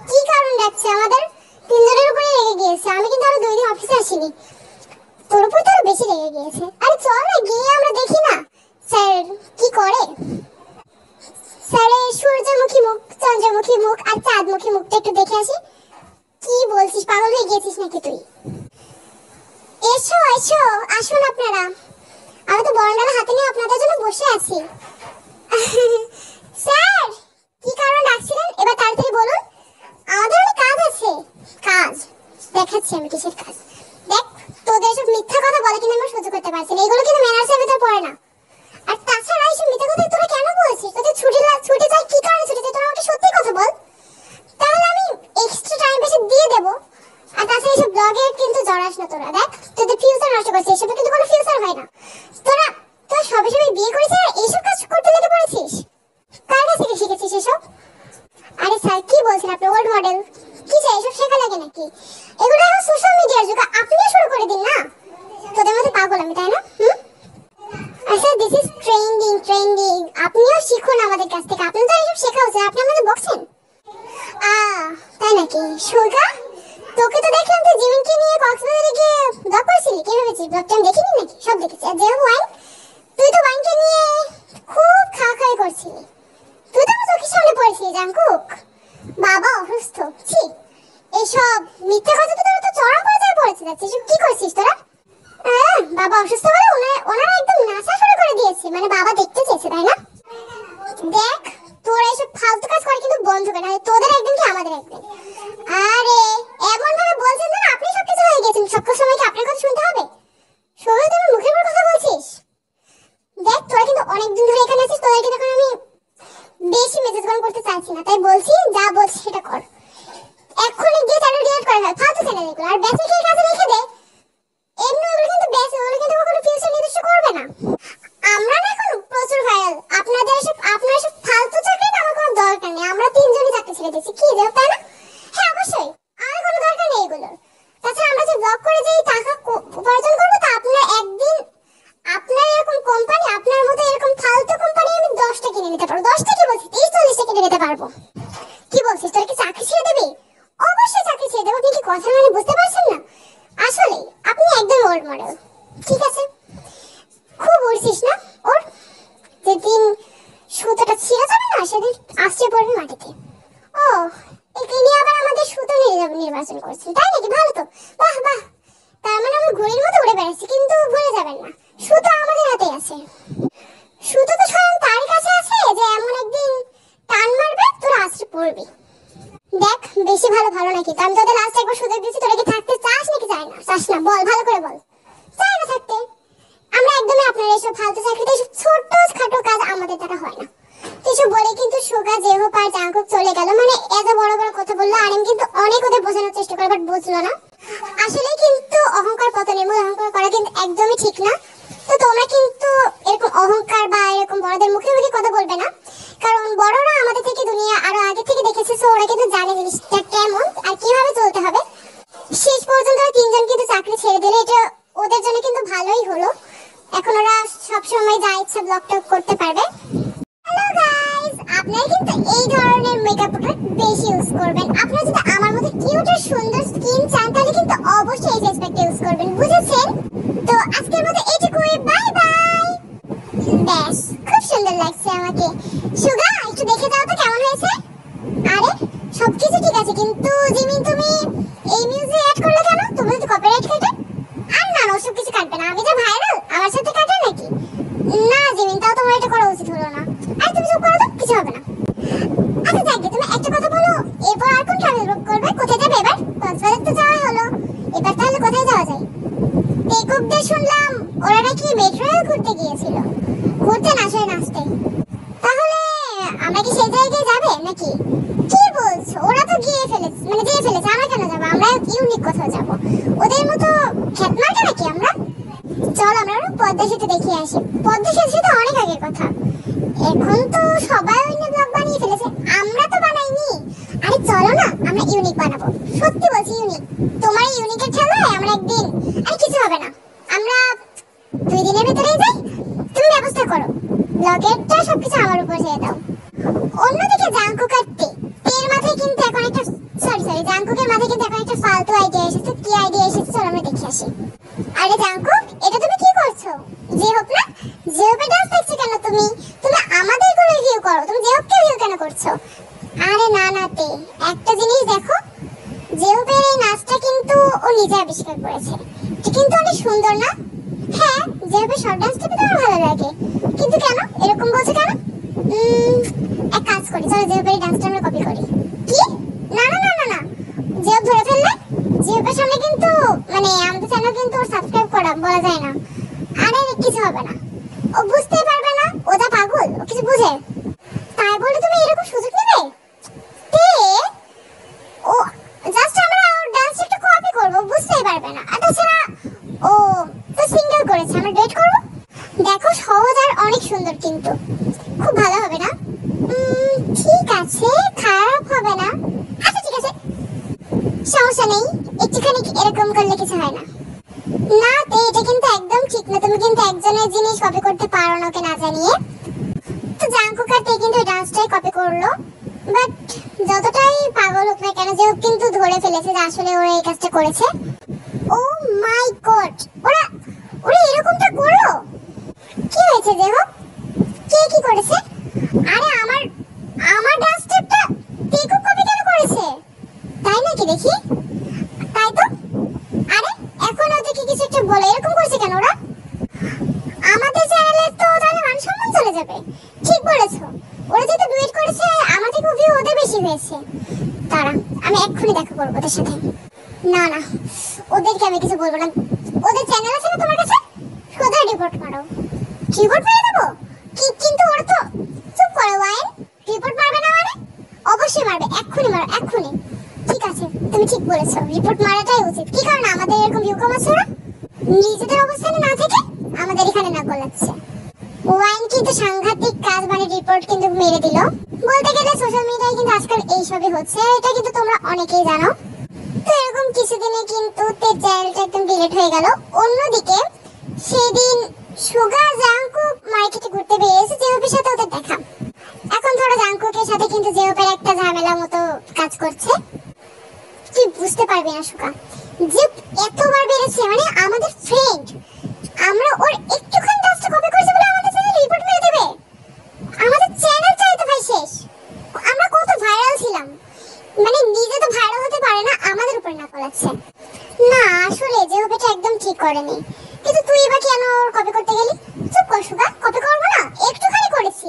Speaker 1: কি কারণ রাখছে আমাদের 3 জনের উপরে রেগে গিয়েছে। আমি কিন্তু আরো 2 দিন অফিসে আসিনি, তোর উপর তো আরো বেশি রেগে গিয়েছে। আরে চল না গিয়ে আমরা দেখি না স্যার কি করে। মুখ, চন্দ্রমুখী মুখ আর চাঁদমুখী মুখটা একটু দেখে আসি। কি বলছিস, পাগল হয়ে গেছিস নাকি তুই? এসো এসো, আসুন আপনারা। আমি তো বরণডালা হাতে নিয়ে আপনাদের জন্য বসে আছি। স্যার, কি কারণে ডাকছিলেন এবার তাড়াতাড়ি বলুন। আমাদের অনেক কাজ আছে। কাজ দেখাচ্ছি আমি কিসের কাজ। দেখ, তোদের সব মিথ্যা কথা বলে কিন্তু আমরা সহ্য করতে পারছি না, এগুলো কিন্তু ম্যানার্সের ভিতর পড়ে না। আর তাছাড়া এইসব মিথ্যা কথা তোরা কেন বলছিস? তোদের ছুটি চাই, কি কারণে ছুটি চাই? তোরা আমাকে সত্যি কথা বল, তাহলে আমি এক্সট্রা টাইম বেশি দিয়ে দেবো। আর তাছাড়া এইসব ব্লগে কিন্তু জড়াস না তোরা। দেখ, তোদের ফিউচার নষ্ট করছিস, এসবে কিন্তু কোনো ফিউচার হয় না। তোরা সবে সবে বিয়ে করেছিস আর এইসব কাজ করতে লেগে পড়েছিস। কার কাছ থেকে শিখেছিস এসব? আরে স্যার, কি বলছেন আপনি? ওল্ড মডেল কি চাই? এসব শেখা লাগে নাকি? এগুলো এখন সোশ্যাল মিডিয়ার যুগ, আপনিও শুরু করে দিন না। তোদের মধ্যে পাগল আমি, তাই না? আচ্ছা, দিস ইজ ট্রেন্ডিং। আপনিও শিখুন আমাদের কাছ থেকে, আপনি তো এইসব শেখা উচিত। আপনি আমাদের বকছেন? তাই নাকি? সুগা, তোকে তো দেখলাম তুই জিমিনকে নিয়ে কক্সবাজারে গিয়ে ব্লগ করেছিলি। কি ভেবেছিস ব্লগটা আমি দেখিনি নাকি? সব দেখেছি। আর যেহেতু ওয়াইন, তুই তো ওয়াইনকে নিয়ে খুব খাওয়া করছিলি। তুই তো আমার চোখের সামনে পড়েছিলি জাঙ্কুক। বাবা অসুস্থ, ছি, এইসব মিথ্যা কথা তো তোরা তো চরম পর্যায়ে পড়েছে যাচ্ছে। এসব কি করছিস তোরা? বাবা অসুস্থ বলে ওনারা একদম নাচা শুরু করে দিয়েছে, মানে বাবা দেখতে চেয়েছে, তাই না? দেখ, তোরা এসব ফালতু কাজ করে কিন্তু বন্ধ কর, নাহলে তোদের একদিন কি আমাদের একদিন। আরে এমন ভাবে বলছেন না আপনি সবকিছু হয়ে গেছেন, সব সময় কি আপনার কথা শুনতে হবে? সবাই তোর মুখের উপর কথা বলছিস। দেখ, তোরা কিন্তু অনেকদিন ধরে এখানে আছিস, তোদেরকে তখন আমি বেশি মেসেজ করতে চাইছি না, তাই বলছি যা বলছিস সেটা কর। এক্ষুনি গিয়ে চ্যানেল ডিলিট করে ফেল, ফালতু চ্যানেল এগুলো। আর বেঁচে খেয়ে কাজে রেখে দে। এমনি ওগুলো কিন্তু বেঁচে, ওগুলো কিন্তু কখনো ফিউচার নির্দিষ্ট করবে না। আমরা না এখন প্রচুর ভাইরাল, আপনার সব ফালতু চাকরির আমার কোনো দরকার নেই। আমরা তিনজনই চাকরি ছেড়ে দিয়েছি, কি দেব, তাই না? হ্যাঁ অবশ্যই, আমার কোনো দরকার নেই এগুলোর। তাছাড়া আমরা যে ব্লগ করে যে টাকা উপার্জন করবো, তা আপনার একদিন আপনার এরকম কোম্পানি, আপনার মতো এরকম ফালতু কোম্পানি আমি 10টা কিনে নিতে পারবো। 10টা কি বলছিস, 30-40টা কিনে নিতে পারবো। কি বলছিস, তোর কি চাকরি ছেড়ে দিবি? অবশ্যই চাকরি ছেড়ে দেবো। আপনি কি কথা মানে বুঝতে পারছেন না? আসলে আপনি একদম ওল্ড মডেল। ঠিক আছে, খুব উড়ছিস না। ওর যেদিন সুতোটা ছিঁড়ে যাবে না, সেদিন আসছে পড়বে মাটিতে। ও, এখানে আবার আমাদের সুতো নির্বাচন করছেন, তাই নাকি? ভালো তো, বাহ বাহ। তার মানে আমি ঘুড়ির মতো উড়ে বেড়াচ্ছি, কিন্তু ভুলে যাবেন না সুতো আমাদের হাতেই আছে। সুতো তো স্বয়ং তার কাছে আছে যে এমন একদিন টান মারবে তোরা আসছে পড়বি। দেখ, বেশি ভালো নাকি? আমি তোদের লাস্ট একবার সুযোগ দিয়েছি, তোরা কি থাকতে চাস নাকি চাই না? চাস না, বল, ভালো করে বল। চাই না থাকতে। আমরা একদমই আপনার এসব ফালতু চাকরিতে, এসব ছোটখাটো কাজ আমাদের দ্বারা হয় না। কিছু বলে কিন্তু সুগা জেহোপ আর জাঙ্কুক চলে গেল, মানে এত বড় বড় কথা বললো। আর আমি কিন্তু অনেক ওদের বোঝানোর চেষ্টা করি, বাট বুঝলো না। আসলে কিন্তু অহংকার পতনের মূল, অহংকার করা কিন্তু একদমই ঠিক না। তো তোমরা কিন্তু এরকম অহংকার বা এরকম বড়দের মুখে মুখে কথা বলবে না, কারণ বড়রা আমাদের থেকে দুনিয়া আরো আগে থেকে দেখেছে। সো ওরা কিন্তু জানে জিনিসটা কেমন আর কিভাবে চলতে হবে। শেষ পর্যন্ত তিনজন কিন্তু চাকরি ছেড়ে দিলে, এটা ওদের জন্য কিন্তু ভালোই হলো। এখন ওরা সবসময় যা ইচ্ছা ব্লগ টক করতে পারবে। হ্যালো গাইস, আপনারা কিন্তু এই ধরনের মেকআপ প্রোডাক্ট বেশি ইউজ করবেন। আপনারা যদি আমার মতো কিউট আর সুন্দর স্কিন চান, তাহলে কিন্তু অবশ্যই এই ফেস প্যাকটা ইউজ করবেন, বুঝেছেন? তো আজকের মতো এইটুকুই, বাই বাই। ব্যাস, খুব সুন্দর লাগছে আমাকে। সুগা, একটু দেখে দাও তো কেমন হয়েছে। আরে সবকিছু ঠিক আছে, কিন্তু জিমিন তুমি এই মিউজিক অ্যাড করলে কেন? তুমি তো কপিরাইট কাটে। আর না, ওসব কিছু কাটবে না, আমি যে ভাইরাল, আমার সাথে কাটে নাকি? না জিমিন, তাও তোমার এটা করা উচিত হলো না। আর তুমি চুপ করো তো, কিছু হবে না। আচ্ছা যাক, তুমি একটা কথা বলো, এরপর আর কোন ট্রাভেল বুক করবে? কোথায় যাবে এবার? কক্সবাজার তো যাওয়া হলো, এবার তাহলে কোথায় যাওয়া যায়? টেকঅপদের শুনলাম ওরা নাকি মেট্রো রেল ঘুরতে গিয়েছিল। ঘুরতে না, সে নাচতে। তাহলে আমরা কি সেই জায়গায় যাবে নাকি? কি বলছো? ওরা তো যেয়ে ফেলেছে, আমরা কেন যাবো? আমরা ইউনিক কোথাও যাবো, ওদের মতো খ্যাতমার্কা নাকি আমরা? চল আমরা পদ্মা সেতু দেখে আসি। পদ্মা সেতু তো অনেক আগের কথা, এখন তো সবাই অন্য ব্লগ বানিয়ে ফেলেছে, আমরা তো বানাইনি। আরে চলো না, আমরা ইউনিক বানাবো, সত্যি বলছি ইউনিক। তোমার ইউনিকের ঠেলায় আমরা একদিন, আরে কিছু হবে না, আমরা 2 দিনের ভিতরেই যাই। তুমি ব্যবস্থা করো, ব্লগেরটা সবকিছু আমার উপর ছেড়ে দাও। অন্যদিকে জাঙ্কুক আর তের মাথায় কিন্তু এখন একটা জাঙ্কুকের মাথায় কিন্তু এখন একটা ফালতু আইডিয়া এসেছে। কি আইডিয়া এসেছে চলো আমরা দেখে আসি। আরে জাঙ্কুক, এটা তুমি কি করছো? জেহোপ না, জেহোপের ডান্স দেখছো কেন তুমি? তুমি আমাদের কোনো ভিউ করো, তুমি জেহোপকে ভিউ কেন করছো? আবিষ্কার করেছে, এটা কিন্তু অনেক সুন্দর না? হ্যাঁ, যেভাবে শর্ট ডান্স স্টেপে তো আমার ভালো লাগে, কিন্তু কেন এরকম বলছো কেন? এক কাজ করি, চলো যেভাবে ডান্সটা আমরা কপি করি। কি? না না না না না, যেভাবে ধরে ফেললে যেভাবে সামনে কিন্তু মানে আমাদের চ্যানেল কিন্তু ওর সাবস্ক্রাইব করা বলা যায় না। আরে কিছু হবে না, ও বুঝতেই পারবে না, ও যা পাগল, ও কিছু বুঝে। তাই বলে তুমি এরকম সুযোগ নেবে? তে ও জাস্ট আমরা ওর ডান্স একটু কপি করব, বুঝতেই পারবে না। আর তাছাড়া ও তো সিঙ্গেল করেছে, আমরা ডেট করব। দেখো সহজ আর অনেক সুন্দর, কিন্তু খুব ভালো হবে না? ঠিক আছে, খারাপ হবে না। আচ্ছা ঠিক আছে, সমস্যা নেই, একটুখানি এরকম করলে কিছু হয় না। না তে এটা কিন্তু একদম ঠিক না, তুমি কিন্তু একজনের জিনিস কপি করতে পারো না ওকে না জানিয়ে। তো জাঙ্কুক আর তে কিন্তু ডান্সটাই কপি করলো, বাট যতটাই পাগল হোক না কেন, যে কিন্তু ধরে ফেলেছে যে আসলে ওরা এই কাজটা করেছে। ও মাই গড, ওরা ওরা এরকমটা করলো? কি হয়েছে যে হোক, কে কি করেছে? আরে আমার আমার ডান্স স্টেপটা তে কপি কেন করেছে? তাই নাকি, দেখি। তাই তো। আরে এখন ওদেরকে কিছু একটা বলে এরকম করছে কেন ওরা? আমাদের চ্যানেলে তো তাহলে মান সম্মান চলে যাবে। ঠিক বলেছো, ওরা যেহেতু ডুয়েট করেছে আমাদের ভিউ ওদের বেশি হয়েছে। তারা আমি এক্ষুনি দেখা করবো ওদের সাথে। না না, ওদেরকে আমি কিছু বলবো না। ওদের চ্যানেল আছে না তোমার কাছে, সোজা রিপোর্ট মারো। রিপোর্ট মেরে দেবো? কিন্তু ওরা তো চুপ করো ওয়াইন, রিপোর্ট মারবে না মানে? অবশ্যই মারবে, এক্ষুনি মারো এক্ষুনি। ঠিক আছে, তুমি ঠিক বলেছো, রিপোর্ট মারাটাই উচিত। কি কারণে আমাদের এরকম ভিউ কমাচ্ছে ওরা? নিজেদের অবস্থানে না থেকে আমাদের এখানে না গলাচ্ছে। ওয়াইন কিন্তু সাংঘাতিক কাজ, মানে রিপোর্ট কিন্তু মেরে দিল। বলতে গেলে সোশ্যাল মিডিয়ায় কিন্তু আজকাল এইসবই হচ্ছে, এটা কিন্তু তোমরা অনেকেই জানো। তো এরকম কিছুদিনে কিন্তু চ্যানেলটা একদম ডিলিট হয়ে গেল। অন্যদিকে সেদিন সুগা জাঙ্কুক মার্কেটে ঘুরতে বেরিয়েছে জেওপের সাথে ওদের দেখা। এখন ধরো জাঙ্কুকের সাথে কিন্তু জেওপের একটা ঝামেলা মতো কাজ করছে। তুই বুঝতে পারবি না সুগা, যে এতবার বেড়েছে, মানে আমাদের ফ্রেন্ড, আমরা ওর একটুখানি ডান্সটা কপি করেছি বলে আমাদের চ্যানেল রিপোর্ট মেরে দেবে? আমাদের চ্যানেল চাইতে ভাই শেষ। আমরা কত ভাইরাল ছিলাম, মানে নিজে তো ভাইরাল হতে পারে না, আমাদের উপর না করাচ্ছে। না আসলে জেওপেটা একদম ঠিক করেনি, কিন্তু তুই এবার কেন ওর কপি করতে গেলি? চুপ কর সুগা, কপি করবো না, একটুখানি করেছি।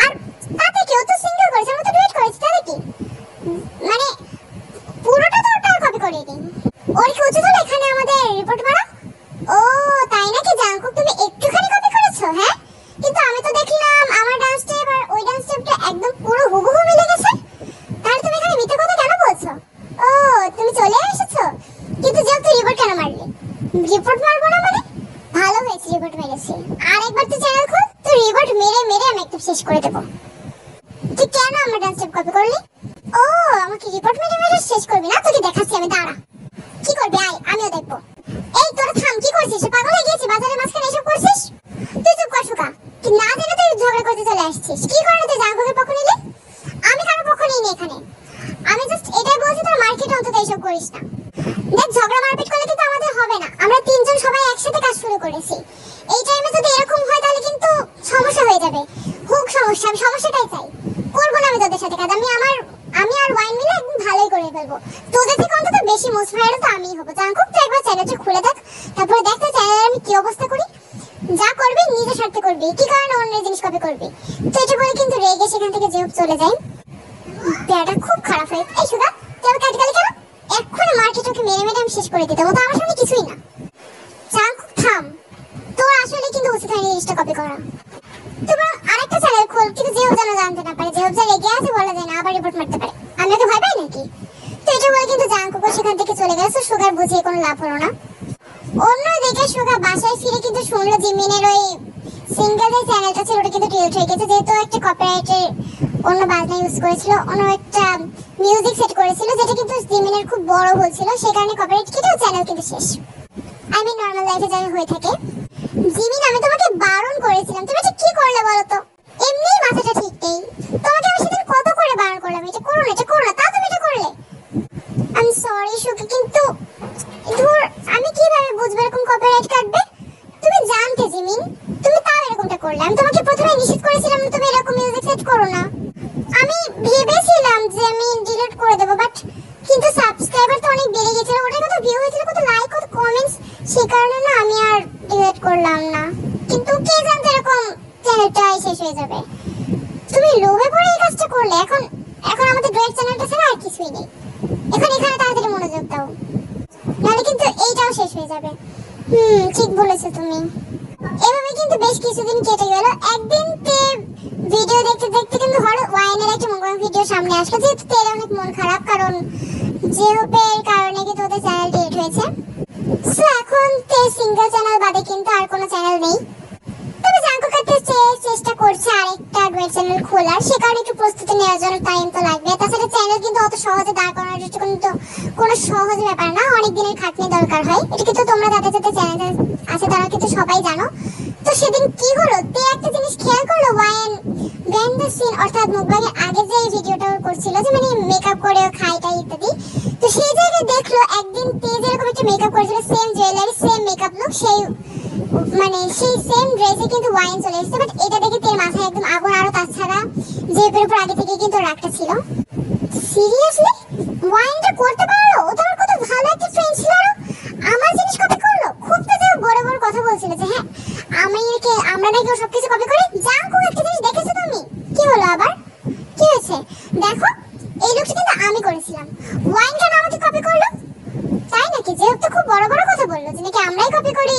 Speaker 1: আর তাতে কেউ তো সিঙ্গেল করেছে, আমরা তো ডুয়েট করেছি, তাতে কি? মানে পুরোটা তো ওটা কপি করে দিই। ওর কি উচিত হলো এখানে আমাদের রিপোর্ট মারা? ও তাই নাকি জাঙ্কুক, তুমি একটুখানি কপি করেছো? হ্যাঁ, কিন্তু আমি তো দেখলাম আমার ডান্স স্টেপ আর ওই ডান্স স্টেপটা একদম পুরো হুবহু মিলে গেছে। তাহলে তুমি এখানে মিথ্যা কথা কেন বলছো? ও তুমি চলে এসেছো, কিন্তু যে তুই রিপোর্ট কেন মারলি? রিপোর্ট মারবো না মানে? ভালো হয়েছে রিপোর্ট মেরেছি, আর একবার তুই চ্যানেল খোল, তুই রিপোর্ট মেরে মেরে আমি একদম শেষ করে দেবো। তুই কেন আমার ডান্স স্টেপ কপি করলি? ও আমাকে রিপোর্ট মেরে মেরে শেষ করবি না? তোকে দেখাচ্ছি আমি, দাঁড়া। কি করবি আয়, আমিও দেখবো। এই তোরা থাম, কি করছিস? পাগল হয়ে গেছিস? বাজারের মাঝখানে এসব করছিস? তুই চুপ কর সুগা, তুই না জেনে তুই ঝগড়া করতে চলে আসছিস। কি কারণে তুই জাঙ্কুকের পক্ষ নিলি? আমি কারো পক্ষ নিইনি এখানে, আমি জাস্ট এটাই বলছি তোর মার্কেটে অন্তত এইসব করিস না। দেখ ঝগড়া মারপিট করলে কিন্তু আমাদের হবে না, আমরা তিনজন সবাই একসাথে কাজ শুরু করেছি। এই টাইমে যদি এরকম হয় তাহলে কিন্তু সমস্যা হয়ে যাবে। হোক সমস্যা, আমি সমস্যাটাই চাই। করবো না আমি তোদের সাথে কাজ, আমি আর ওয়াইন মিলে একদম ভালোই করে ফেলবো। তোদের থেকে অন্তত বেশি মোস্ট ভাইরাল তো আমিই হবো। জাঙ্কুক তুই একবার চ্যানেলটা খুলে দেখ, তারপরে দেখ তো চ্যানেলের আমি কি অবস্থা করি। যা করবি নিজের স্বার্থে করবি, কি কারণে অন্যের জিনিস কপি করবি? তো এটা বলে কিন্তু রেগে সেখান থেকে যেহেতু চলে যায়। পেয়ারটা খুব খারাপ হয়। এই সুগা তুই কাটি গেলি কেন? এক্ষুনি মার্কেটকে মেরে মেরে আমি শেষ করে দিতে, ও তো আমার সামনে কিছুই না। জাঙ্কুক থাম, তোর আসলে কিন্তু উচিত হয়নি জিনিসটা কপি করা। তোমরা আরেকটা চ্যানেল খোল, কিন্তু যেও যেন জানতে না পারে, যেও যে রেগে আছে বলা যায় না, আবার রিপোর্ট মারতে পারে। আমি ওকে ভয় পাই নাকি? তো এটা বলে কিন্তু জাঙ্কুক সেখান থেকে চলে গেছে। সুগার বুঝিয়ে কোনো লাভ হলো না। অন্যদিকে সুগা বাসায় ফিরে কিন্তু শুনলো জিমিনের ওই সিঙ্গেল যে চ্যানেলটা ছিল ওটা কিন্তু ডিলিট হয়ে গেছে, যেহেতু একটা কপিরাইটের অন্য বাজনা ইউজ করেছিল, অন্য একটা মিউজিক সেট করেছিল, যেটা কিন্তু জিমিনের খুব বড় ভুল ছিল। সেই কারণে কপিরাইট কেটে চ্যানেল কিন্তু শেষ। আই মিন নর্মাল লাইফে যা হয়ে থাকে। জিমিন আমি তোমাকে বারণ করেছিলাম, তুমি এটা কি করলে বলো তো? এমনিই মাথাটা ঠিক নেই, তোমাকে আমি সেদিন কত করে বারণ করলাম এটা করো না, এটা করো না, তা তুমি এটা করলে। আই এম সরি সুগা, কিন্তু ধর আমি কিভাবে বুঝবো এরকম কপিরাইট কাটবে? তুমি জানতে জিমিন, তুমি তাও এরকমটা করলে। আমি তোমাকে প্রথমে নিষেধ করেছিলাম না তুমি এরকম মিউজিক সেট করো না। আমি ভেবেছিলাম যে আমি ডিলিট করে দেবো, বাট কিন্তু সাবস্ক্রাইবার তো অনেক বেড়ে গেছিল, ওটার কত ভিউ হয়েছিল, কত তুমি লোভে পড়ে এই কাজটা করলে। এখন এখন আমাদের ডুয়েট চ্যানেলটা ছাড়া আর কিছুই নেই। এখন এখানে তাড়াতাড়ি মনোযোগ দাও, নাহলে কিন্তু এইটাও শেষ হয়ে যাবে। ঠিক বলেছো তুমি। এভাবে কিন্তু বেশ কিছুদিন কেটে গেল। একদিন তে ভিডিও দেখতে দেখতে কিন্তু ওয়াইনের একটা মুভি ভিডিও সামনে আসলো, যেহেতু তের অনেক মন খারাপ, কারণ জেহপের কারণে কিন্তু ওদের চ্যানেল ডিলিট হয়েছে। সো এখন তে সিঙ্গেল চ্যানেল বাদে কিন্তু আর কোনো চ্যানেল নেই। তবে জাঙ্কুক একটা চেষ্টা করছে আরেকটা ডুয়েট চ্যানেল খোলার, সে কারণে একটু প্রস্তুতি নেওয়ার জন্য টাইম তো লাগবে। তাছাড়া চ্যানেল কিন্তু অত সহজে দাঁড় করানোর কিন্তু কোনো সহজ ব্যাপার না, অনেক দিনের খাটনি দরকার হয়। এটা কিন্তু তোমরা যাদের যাদের চ্যানেল আছে তারা কিন্তু সবাই জানো। তো সেদিন কি হলো, তে একটা জিনিস খেয়াল করলো, ওয়াইন বিহাইন্ড দ্য সিন অর্থাৎ মুখবাগের আগে যে ভিডিওটা করছিল, যে মানে মেকআপ করে খাইটাই ইত্যাদি, তো সেই জায়গায় দেখলো একদিন তে যেরকম একটা মেকআপ করেছিল, same jewellery same makeup look, সেই মানে সেই সেম ড্রেসে কিন্তু ওয়াইন চলে এসেছে। বাট এটা দেখে তের মাথায় একদম আগুন। আরো তাছাড়া জেপের উপর আগে থেকে কিন্তু রাগটা ছিল। সিরিয়াসলি ওয়াইনটা করতে পারলো? ও তো আমার কত ভালো একটা ফ্রেন্ড ছিল, আর আমার জিনিস কপি করলো। খুব তো বড় বড় কথা বলছিল যে হ্যাঁ আমরা নাকি সবকিছু কপি করি। জাঙ্কুক একটা জিনিস দেখেছো তুমি? কি হলো আবার? কি হয়েছে দেখো, এই লুকটা কিন্তু আমি করেছিলাম, ওয়াইন কেন আমাকে কপি করলো? তাই নাকি? যেহেতু খুব বড় বড় কথা বললো যে নাকি আমরাই কপি করি,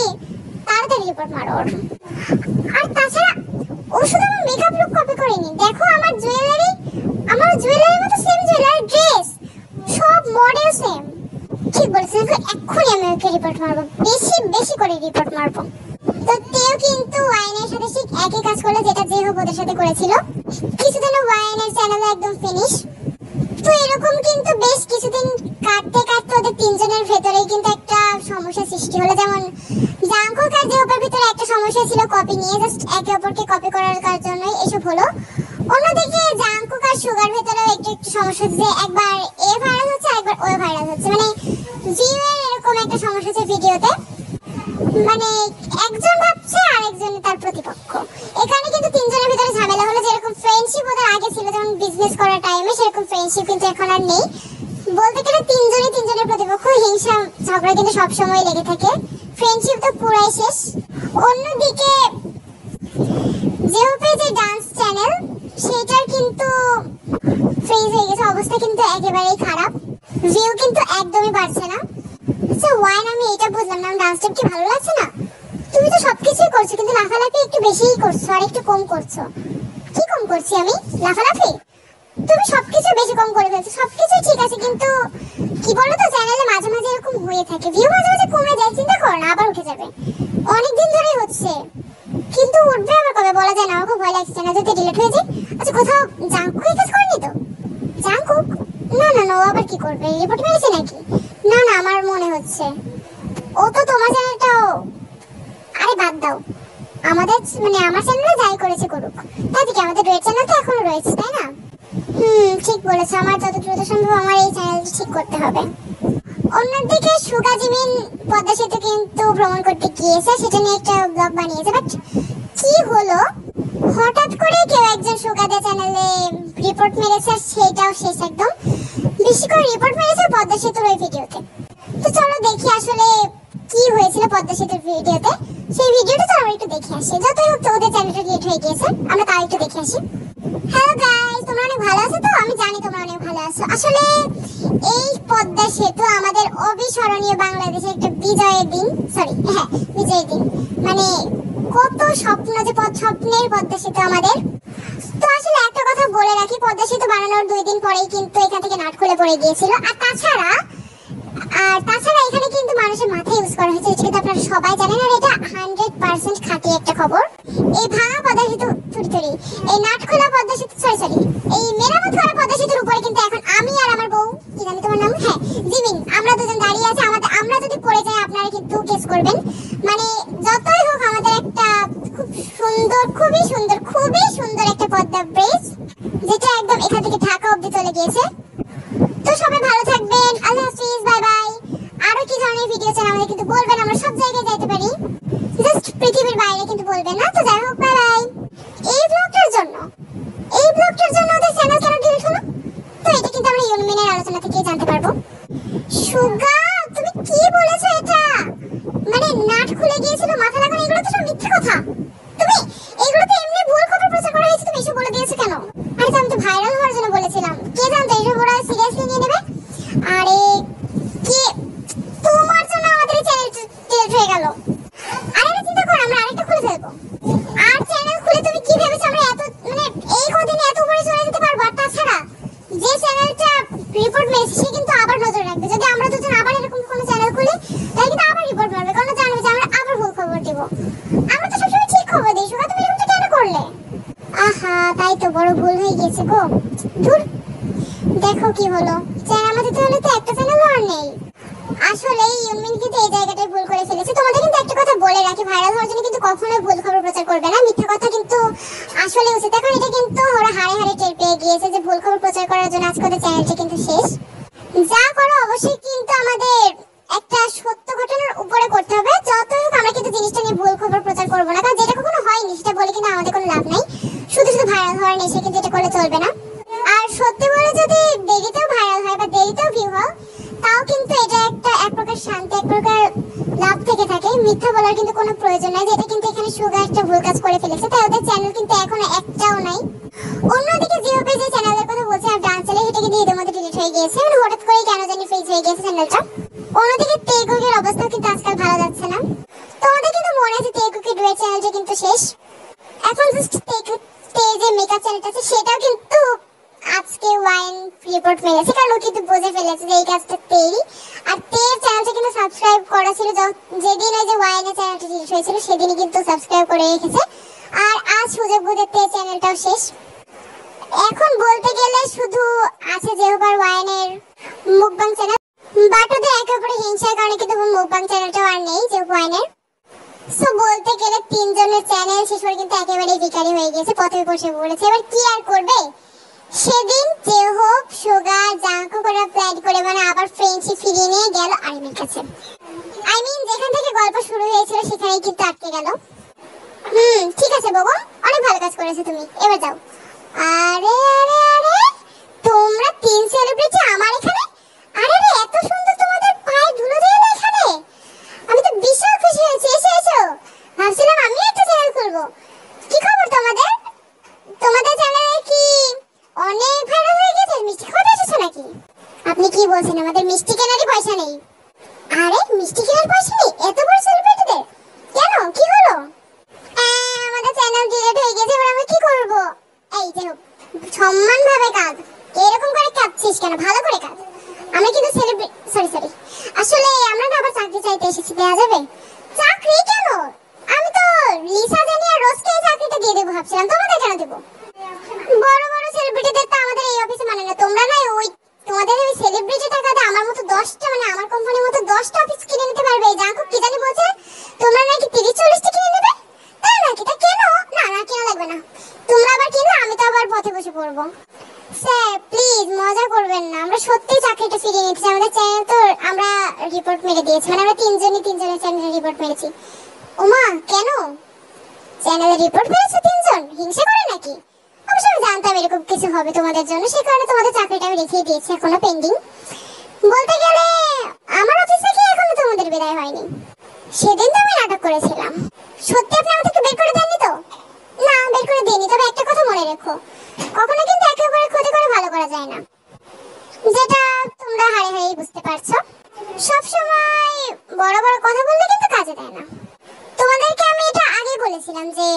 Speaker 1: তাড়াতাড়ি রিপোর্ট মারো ওর। আর তাছাড়া ও শুধু আমার মেকআপ লুক কপি করেনি, দেখো আমার জুয়েলারির মতো সেম জুয়েলারি, ড্রেস, সব মডেল সেম। ঠিক বলছেন, এক্ষুনি আমি ওকে রিপোর্ট মারবো, বেশি বেশি করে রিপোর্ট মারবো। তো তেও কিন্তু ওয়াইনের সাথে ঠিক একই কাজ করলো যেটা জেহব ওদের সাথে করেছিল। কিছুদিন ওয়াইনের চ্যানেল একদম ফিনিশ। তো এরকম কিন্তু বেশ কিছুদিন কাটতে কাটতে ওদের তিনজনের ভেতরেই কিন্তু একটা সমস্যা সৃষ্টি হলো। যেমন জাঙ্কুক আর জেহবের ভিতরে একটা সমস্যা ছিল কপি নিয়ে, জাস্ট একে অপরকে কপি করার জন্যই এসব হলো। অন্যদিকে জাঙ্কুক আর সুগার ভেতরেও একটু একটু সমস্যা হচ্ছে, একবার এ ভাইরাল হচ্ছে একবার ও ভাইরাল হচ্ছে, মানে ভিউয়ের এরকম একটা সমস্যা হচ্ছে ভিডিওতে। মানে একজন ভাবছে আর একজন তার প্রতিপক্ষ। এখানে কিন্তু তিনজনের ভিতরে ঝামেলা হলো। যেরকম ফ্রেন্ডশিপ ওদের আগে ছিল যেমন বিজনেস করার টাইমে, সেরকম ফ্রেন্ডশিপ কিন্তু এখন আর নেই। বলতে গেলে তিনজনই তিনজনের প্রতিপক্ষ, হিংসা ঝগড়া কিন্তু সবসময় লেগে থাকে। ফ্রেন্ডশিপ তো পুরাই শেষ। অন্যদিকে জেহপে যে ডান্স চ্যানেল, সেটার কিন্তু ফ্রিজ হয়ে গেছে, অবস্থা কিন্তু একেবারেই খারাপ, ভিউ কিন্তু একদমই বাড়ছে না। সো ওয়াইন আমি এটা বুঝলাম না, ডান্স স্টেপ কি ভালো লাগছে না? তুমি তো সবকিছুই করছো, কিন্তু লাফালাফি একটু বেশিই করছো আর একটু কম করছো। কি কম করছি আমি? লাফালাফি? তুমি সবকিছু বেশি কম করে ফেলছো। সবকিছু ঠিক আছে, কিন্তু কি বলো তো, চ্যানেলে মাঝে মাঝে এরকম হয়ে থাকে, ভিউ মাঝে মাঝে কমে যায়, চিন্তা করো না আবার উঠে যাবে। অনেকদিন ধরেই হচ্ছে, কিন্তু উঠবে আবার কবে বলা যায় না। আমার খুব ভয় লাগছে চ্যানেল যদি ডিলিট হয়ে যায়। আচ্ছা, কোথাও জাঙ্কুক কাজ করেনি তো? জাঙ্কুক না না না, ও আবার কি করবে? রিপোর্ট মেরেছে নাকি? না না, আমার মনে হচ্ছে ও তো তোমার চ্যানেলটাও, আরে বাদ দাও, আমাদের মানে আমার চ্যানেলে যাই করেছে করুক, তাতে কি আমাদের ডুয়েট চ্যানেল তো এখনো রয়েছে, তাই না? ঠিক বলেছো, আমার যত দ্রুত সম্ভব আমার এই চ্যানেলটা ঠিক করতে হবে। অন্যদিকে সুগা জিমিন পদ্মা সেতু কিন্তু ভ্রমণ করতে গিয়েছে, সেটা নিয়ে একটা ব্লগ বানিয়েছে। বাট কি হলো, হঠাৎ করে কেউ একজন সুগাদের চ্যানেলে রিপোর্ট মেরেছে, সেটাও শেষ একদম। বেশি করে রিপোর্ট মেরেছে পদ্মা সেতুর ওই ভিডিওতে। তো চলো দেখি আসলে কি হয়েছিল পদ্মা সেতুর ভিডিওতে। সেই ভিডিওটা তো আমরা একটু দেখে আসি। যতই হোক তো ওদের চ্যানেলটা ডিলিট হয়ে গিয়েছে, আমরা তাও একটু দেখে আসি। হ্যালো গাইস, তোমরা অনেক ভালো আছো তো? আমি জানি তোমরা অনেক ভালো আছো। আসলে এই পদ্মা সেতু আমাদের অবিস্মরণীয় বাংলাদেশের একটা বিজয়ের দিন, বিজয়ের দিন। মানে কত স্বপ্ন, যে স্বপ্নের পদ্মা সেতু আমাদের। তো আসলে একটা কথা বলে রাখি, পদ্মা সেতু বানানোর 2 দিন পরেই কিন্তু এখান থেকে নাট খুলে পড়ে গিয়েছিল। আর তাছাড়া এখানে কিন্তু মানুষের মাথা ইউজ করা হয়েছে, যেটা কিন্তু আপনারা সবাই জানেন। আর এটা 100% খাঁটি একটা খবর। এই ভাঙা পদ্মা সেতু এই নাট খোলা পদ্মা সেতু এই মেরামত করা পদ্মা সেতুর উপরে কিন্তু এখন আমি আর আমার বউ, কি জানি তোমার নাম, জিমিন, আমরা দুজন দাঁড়িয়ে আছি। আমরা যদি পড়ে যাই আপনারা কিন্তু কেস করবেন। মানে যতই হোক আমাদের একটা খুবই সুন্দর একটা পদ্মা ব্রিজ, যেটা একদম এখান থেকে ঢাকা অবধি চলে গিয়েছে। তো সবাই ভালো থাকবেন, আল্লাহ হাফিজ, বাই বাই। আরো কি ধরনের ভিডিও চান আমাদের কিন্তু বলবেন, আমরা সব জায়গায় যাইতে পারি, জাস্ট পৃথিবীর বাইরে কিন্তু বলবেন না। তো যাই হোক, বাই বাই। এই ব্লগটার জন্য ওদের চ্যানেল কেন ডিলিট হলো, তো এটা কিন্তু আমরা ইউনিমিনের আলোচনা থেকে জানতে পারবো। সুগা, তুমি কি বলেছো এটা? মানে নাট খুলে গিয়েছিল, মাথা লাগানো, এগুলো তো সব মিথ্যা কথা। তুমি এগুলো তো এমনি ভুল খবর প্রচার করা হয়েছে, তুমি এসব বলে দিয়েছো কেন? আরে আমি তো ভাইরাল হওয়ার জন্য বলেছিলাম, কে জানতো এইসব ওরা সিরিয়াসলি নিয়ে নেবে। আরে কে, তোমার জন্য আমাদের চ্যানেল ডিলিট হয়ে গেল। আরে চিন্তা করো, আমরা আরেকটা খুলে ফেলবো। আর চ্যানেল খুলে তুমি কি ভেবেছো আমরা এত মানে এই কদিনে এত উপরে চলে যেতে পারবো? আর তাছাড়া যে চ্যানেলটা রিপোর্ট মেরেছে সে কিন্তু আবার নজর রাখবে। যদি আমরা দুজন আবার এরকম কোনো চ্যানেল খুলি তাহলে কিন্তু আবার রিপোর্ট মারবে, কারণ জানবে যে আমরা আবার ভুল খবর দিব। আমরা তো সবসময় ঠিক খবর দিই, সুগা তুমি এরকমটা কেন করলে? আহা, তাই তো বড় ভুল হয়ে গেছে গো। ধুর, দেখো কি হলো, চ্যানেল আমাদের তাহলে তো একটা চ্যানেলও আর নেই। আসলে ইউনমিন কিন্তু এই জায়গাটায় ভুল করে ফেলেছে। তোমাদের কিন্তু একটা কথা বলে রাখি, ভাইরাল হওয়ার জন্য কিন্তু কখনোই ভুল খবর প্রচার করবে না। মিথ্যা কথা কিন্তু আসলে উচিত, এখন এটা কিন্তু ওরা হারে হারে টের পেয়ে গিয়েছে যে ভুল খবর প্রচার করার জন্য আজকে ওদের চ্যানেলটা কিন্তু শেষ। যা করো অবশ্যই কিন্তু আমাদের একটা সত্য ঘটনার উপরে করতে হবে। যতই হোক আমরা কিন্তু জিনিসটা নিয়ে ভুল খবর প্রচার করবো না, কারণ যেটা কখনো হয়নি সেটা বলে কিন্তু আমাদের কোনো লাভ নাই। শুধু শুধু ভাইরাল হওয়ার নেশে কিন্তু এটা করলে চলবে না। আর সত্যি বলে যদি দেরিতেও ভাইরাল হয় বা দেরিতেও ভিউ হয়, তাও কিন্তু এটা একটা এক প্রকার শান্তি, এক প্রকার লাভ থেকে থাকে। মিথ্যা বলার কিন্তু কোনো প্রয়োজন নাই, যেটা কিন্তু এখানে সুগা একটা ভুল কাজ করে ফেলেছে, তাই ওদের চ্যানেল কিন্তু এখনো একটাও নাই। অন্যদিকে জিও পেজে চ্যানেলের কথা বলছে, আর ডান্স চ্যানেল এটা কিন্তু এর মধ্যে ডিলিট হয়ে গিয়েছে, মানে হঠাৎ করে কেন জানি ফ্রিজ হয়ে গিয়েছে চ্যানেলটা। অন্যদিকে তেগুকের অবস্থা কিন্তু আজকাল ভালো যাচ্ছে না। তোমাদের কিন্তু মনে আছে তেগুকের ডুয়েট চ্যানেলটা কিন্তু শেষ। এখন জাস্ট তে যে মেকআপ চ্যানেলটা আছে সেটাও কিন্তু আজকে ওয়াইন রিপোর্ট মেরেছে, কারণ ও কিন্তু বুঝে ফেলেছে যে এই কাজটা তেই। আর তের চ্যানেলটা কিন্তু সাবস্ক্রাইব করা ছিল, যেদিন ওই যে ওয়াইনের চ্যানেলটা ডিলিট হয়েছিল সেদিনই কিন্তু সাবস্ক্রাইব করে রেখেছে। আর আজ সুযোগ বুঝে তের চ্যানেলটাও শেষ। এখন বলতে গেলে শুধু আছে জেহবার ওয়াইনের মুকবাং চ্যানেল, বাট ওদের একে অপরে হিংসার কারণে কিন্তু মুকবাং চ্যানেলটাও আর নেই জেহব ওয়াইনের। সো বলতে গেলে তিনজনের চ্যানেল শেষ করে কিন্তু একেবারে ভিখারি হয়ে গেছে, পথে বসে পড়েছে। এবার কি আর করবে? সেদিন জেহব সুগা জাঙ্কু করে প্ল্যান করে মানে আবার ফ্রেন্ডশিপ ফিরিয়ে নিয়ে গেল আরিমের কাছে। আই মিন যেখান থেকে গল্প শুরু হয়েছিল সেখানেই কিন্তু আটকে গেল। ঠিক আছে বেগম, অনেক ভালো কাজ করেছো তুমি, এবার যাও। আরে আরে আরে, তোমরা তিন সেলিব্রিটি আমার এখানে? আরে আরে, এত সুন্দর তোমাদের পায়ে ধুলো দিয়ে এলো এখানে, আমি তো বিশাল খুশি হয়েছি। এসো এসো, ভাবছিলাম আমি একটা চ্যানেল খুলবো। কি খবর তোমাদের? তোমাদের চ্যানেলে কি অনেক ভাইরাল হয়ে গেছে? মিষ্টি খাওয়াতে এসেছো নাকি? আপনি কি বলছেন, আমাদের মিষ্টি কেনারই পয়সা নেই? আরে মিষ্টি কেনার পয়সা নেই এত বড় সেলিব্রিটিদের? কেন, কি হলো? আমাদের চ্যানেল ডিলিট হয়ে গেছে, এবার আমরা কি করব? এই যে সম্মান ভাবে কাজ, এরকম করে কাঁদছিস কেন? ভালো করে কাজ। আমরা কিন্তু সেলিব্রিটি, সরি আসলে আমরা না আবার চাকরি চাইতে এসেছি, দেওয়া যাবে? চাকরি কেন? আমি তো লিসা জানি আর রোজকে এই চাকরিটা দিয়ে দেবো ভাবছিলাম, তোমাদের কেন দেবো? বড় বড় সেলিব্রিটিদের তো আমাদের এই অফিসে মানে না। তোমরা না ওই তোমাদের ওই সেলিব্রিটি টাকাতে আমার মতো 10টা মানে আমার কোম্পানির মতো 10টা অফিস কিনে নিতে পারবে। জাঙ্কু কি জানি বলছে তোমরা নাকি 30-40টা কিনে নেবে, তাই নাকি? তা কেন? না না, কেনা লাগবে না। তোমরা আবার কিনলে আমি তো আবার পথে বসে পড়বো। স্যার প্লিজ মজা করবেন না, আমরা সত্যি চাকরিটা ফিরিয়ে নিচ্ছি। আমাদের চ্যানেল তো আমরা রিপোর্ট মেরে দিয়েছি, মানে আমরা তিনজনের চ্যানেলে রিপোর্ট মেরেছি। ওমা, কেন চ্যানেলে রিপোর্ট মেরেছো তিনজন? হিংসা করে নাকি? অবশ্য আমি জানতাম এরকম কিছু হবে তোমাদের জন্য, সেই কারণে তোমাদের চাকরিটা আমি রেখে দিয়েছি, এখনো পেন্ডিং। বলতে গেলে আমার অফিস থেকে এখনো তোমাদের বিদায় হয়নি। সেদিন তো আমি নাটক করেছিলাম। সত্যি আপনি আমাদেরকে বের করে দেননি তো? না, বের করে দিইনি, তবে একটা কথা মনে রেখো, কখনো কিন্তু একে অপরের ক্ষতি করে ভালো করা যায় না, যেটা তোমরা হারে হারেই বুঝতে পারছো। সবসময় বড় বড় কথা বললে কিন্তু কাজে দেয় না। তোমাদেরকে আমি এটা আগেই বলেছিলাম যে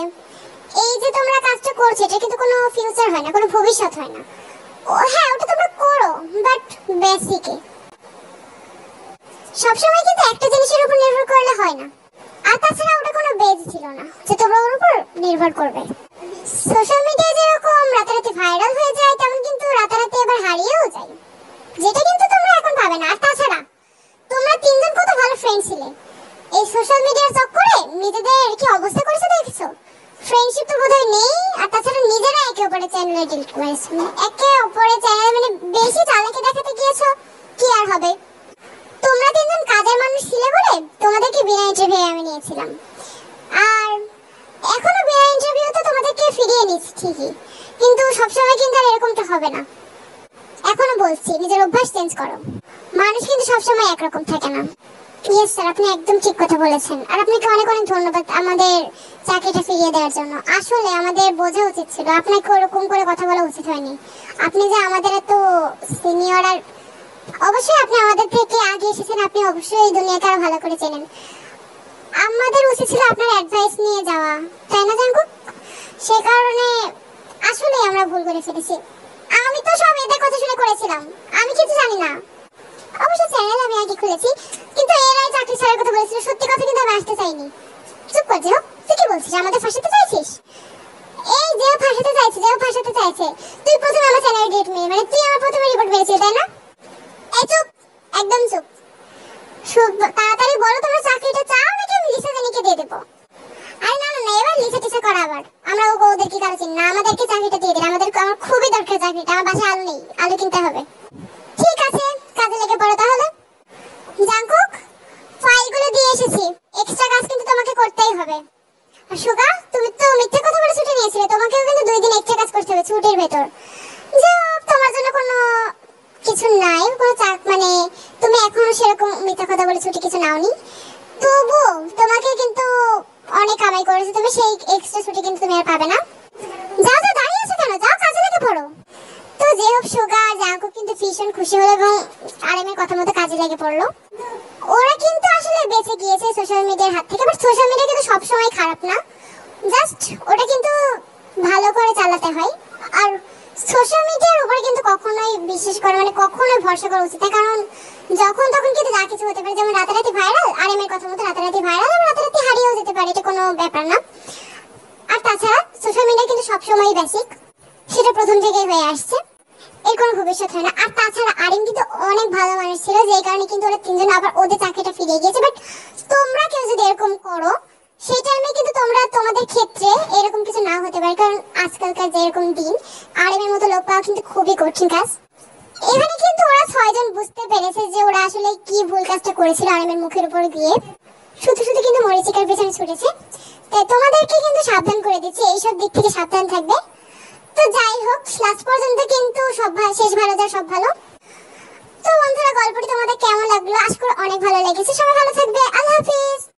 Speaker 1: এই যে তোমরা কাজটা করছো এটা কিন্তু কোনো ফিউচার হয় না, কোনো ভবিষ্যৎ হয় না। হ্যাঁ, ওটা তোমরা করো, বাট বেসিকে সবসময় কিন্তু একটা জিনিসের উপর নির্ভর করলে হয় না। আর তাছাড়া ওটা কোনো বেজ ছিল না যে তোমরা ওর উপর নির্ভর করবে। সোশ্যাল মিডিয়ায় যেরকম রাতারাতি ভাইরাল হয়ে যায়, তেমন কিন্তু রাতারাতি এবার হারিয়েও যায়, যেটা কিন্তু তোমরা এখন পাবে না। আর তাছাড়া তোমরা তিনজন কত ভালো ফ্রেন্ড ছিলে, এই সোশ্যাল মিডিয়ার চক্করে নিজেদের কি অবস্থা করেছে দেখছো? ফ্রেন্ডশিপ তো বোধহয় নেই। আর তাছাড়া নিজেরা একে অপরের চ্যানেলে ডিলিট করেছো, একে অপরের চ্যানেলে মানে বেশি চালাকি দেখাতে গিয়েছো, কি আর হবে? তোমরা তিনজন কাজের মানুষ ছিলে বলে তোমাদেরকে বিনা ইন্টারভিউ আমি নিয়েছিলাম, আর এখনো বিনা ইন্টারভিউ তো তোমাদেরকে ফিরিয়ে নিচ্ছি ঠিকই, কিন্তু সবসময় কিন্তু আর এরকমটা হবে না। এখনো বলছি নিজের অভ্যাস চেঞ্জ করো, মানুষ কিন্তু সবসময় একরকম থাকে না। ইয়েস স্যার, আপনি একদম ঠিক কথা বলেছেন। আর আপনাকে অনেক অনেক ধন্যবাদ আমাদের চাকরিটা ফিরিয়ে দেওয়ার জন্য। আসলে আমাদের বোঝা উচিত ছিল, আপনাকে ওরকম করে কথা বলা উচিত হয়নি। আপনি যে আমাদের এত সিনিয়র, আর অবশ্যই আপনি আমাদের থেকে আগে এসেছেন, আপনি অবশ্যই এই দুনিয়াকে আরো ভালো করে চেনেন। আমাদের উচিত ছিল আপনার অ্যাডভাইস নিয়ে যাওয়া, তাই না জাঙ্কুক? সে কারণে আসলে আমরা ভুল করে ফেলেছি। আমি তো সব এদের কথা শুনে করেছিলাম, আমি কিছু জানি না। অবশ্য চ্যানেল আমি আগে খুলেছি, কিন্তু এরাই চাকরি ছাড়ার কথা বলেছিল। সত্যি কথা কিন্তু আমি আসতে চাইনি। চুপ কর যেও, তুই কি বলছিস? আমাদের ফাঁসাতে চাইছিস? এই যে ফাঁসাতে চাইছে, যে ফাঁসাতে চাইছে। তুই প্রথমে আমার চ্যানেল ডিলিট মেরে, মানে তুই আমার প্রথমে রিপোর্ট মেরেছিস, তাই না? এই চুপ, একদম চুপ। তাড়াতাড়ি বলো তোমরা চাকরিটা চাও নাকি আমি লিসা জানিকে দিয়ে দেবো? আরে না না না, এবার লিসা টিসা করা আবার। আমরা ওদেরকে কারো চিনি না, আমাদেরকে চাকরিটা দিয়ে দিন। আমার খুবই দরকার চাকরিটা, আমার বাসায় আলু নেই, আলু কিনতে হবে। ঠিক আছে, কাজে লেগে পড়ো তাহলে। জাঙ্কুক, ফাইলগুলো দিয়ে এসেছি, এক্সট্রা কাজ কিন্তু তোমাকে করতেই হবে। আর সুগা, তুমি তো মিথ্যে কথা বলে ছুটি নিয়েছিলে, তোমাকেও কিন্তু 2 দিন এক্সট্রা কাজ করতে হবে ছুটির ভেতর। যে তোমার জন্য কোনো কিছু নাই, কোনো মানে তুমি এখনো সেরকম মিথ্যা কথা বলে ছুটি কিছু নাওনি। তবু তোমাকে কিন্তু অনেক কামাই করেছে তুমি, সেই এক্সট্রা ছুটি কিন্তু তুমি আর পাবে না। যাও যাও, দাঁড়িয়ে আছো কেন? যাও কাজে লেগে পড়ো। তো যে হোক, সুগা জাঙ্কুক কিন্তু ভীষণ খুশি হলো এবং আরেমের কথা মতো কাজে লেগে পড়লো। ওরা কিন্তু আসলে বেঁচে গিয়েছে সোশ্যাল মিডিয়ার হাত থেকে। বাট সোশ্যাল মিডিয়া কিন্তু সবসময় খারাপ না, জাস্ট ওটা কিন্তু ভালো করে চালাতে হয়। আর সোশ্যাল মিডিয়ার উপরে কিন্তু কখনোই বিশেষ করে মানে কখনোই ভরসা করা উচিত না, কারণ যখন তখন কিন্তু যা কিছু হতে পারে। যেমন রাতারাতি ভাইরাল, আরেমের কথা মতো রাতারাতি ভাইরাল, আর রাতারাতি হারিয়েও যেতে পারে, এটা কোনো ব্যাপার না। আর তাছাড়া সোশ্যাল মিডিয়া কিন্তু সবসময় বেসিক, সেটা প্রথম থেকেই হয়ে আসছে, এর কোনো ভবিষ্যৎ হয় না। আর তাছাড়া আরিম কিন্তু অনেক ভালো মানুষ ছিল, যেই কারণে কিন্তু ওরা 3জন আবার ওদের চাকরিটা ফিরিয়ে গিয়েছে। বাট তোমরা কেউ যদি এরকম করো, সেই টাইমে কিন্তু তোমরা তোমাদের ক্ষেত্রে এরকম কিছু না হতে পারে, কারণ আজকালকার যেরকম দিন, আরিমের মতো লোক পাওয়া কিন্তু খুবই কঠিন কাজ। এখানে কিন্তু ওরা 6জন বুঝতে পেরেছে যে ওরা আসলে কি ভুল কাজটা করেছিল আরিমের মুখের উপর গিয়ে শুধু শুধু কিন্তু মরিচিকার পেছনে ছুটেছে। তাই তোমাদেরকে কিন্তু সাবধান করে দিচ্ছি, এইসব দিক থেকে সাবধান থাকবে। তো যাই হোক, লাস্ট পর্যন্ত কিন্তু সব শেষ ভালো যায় সব ভালো। তো বন্ধুরা, গল্পটি তোমাদের কেমন লাগলো? আশা করি অনেক ভালো লেগেছে। সবাই ভালো থাকবে, আল্লাহ হাফিজ।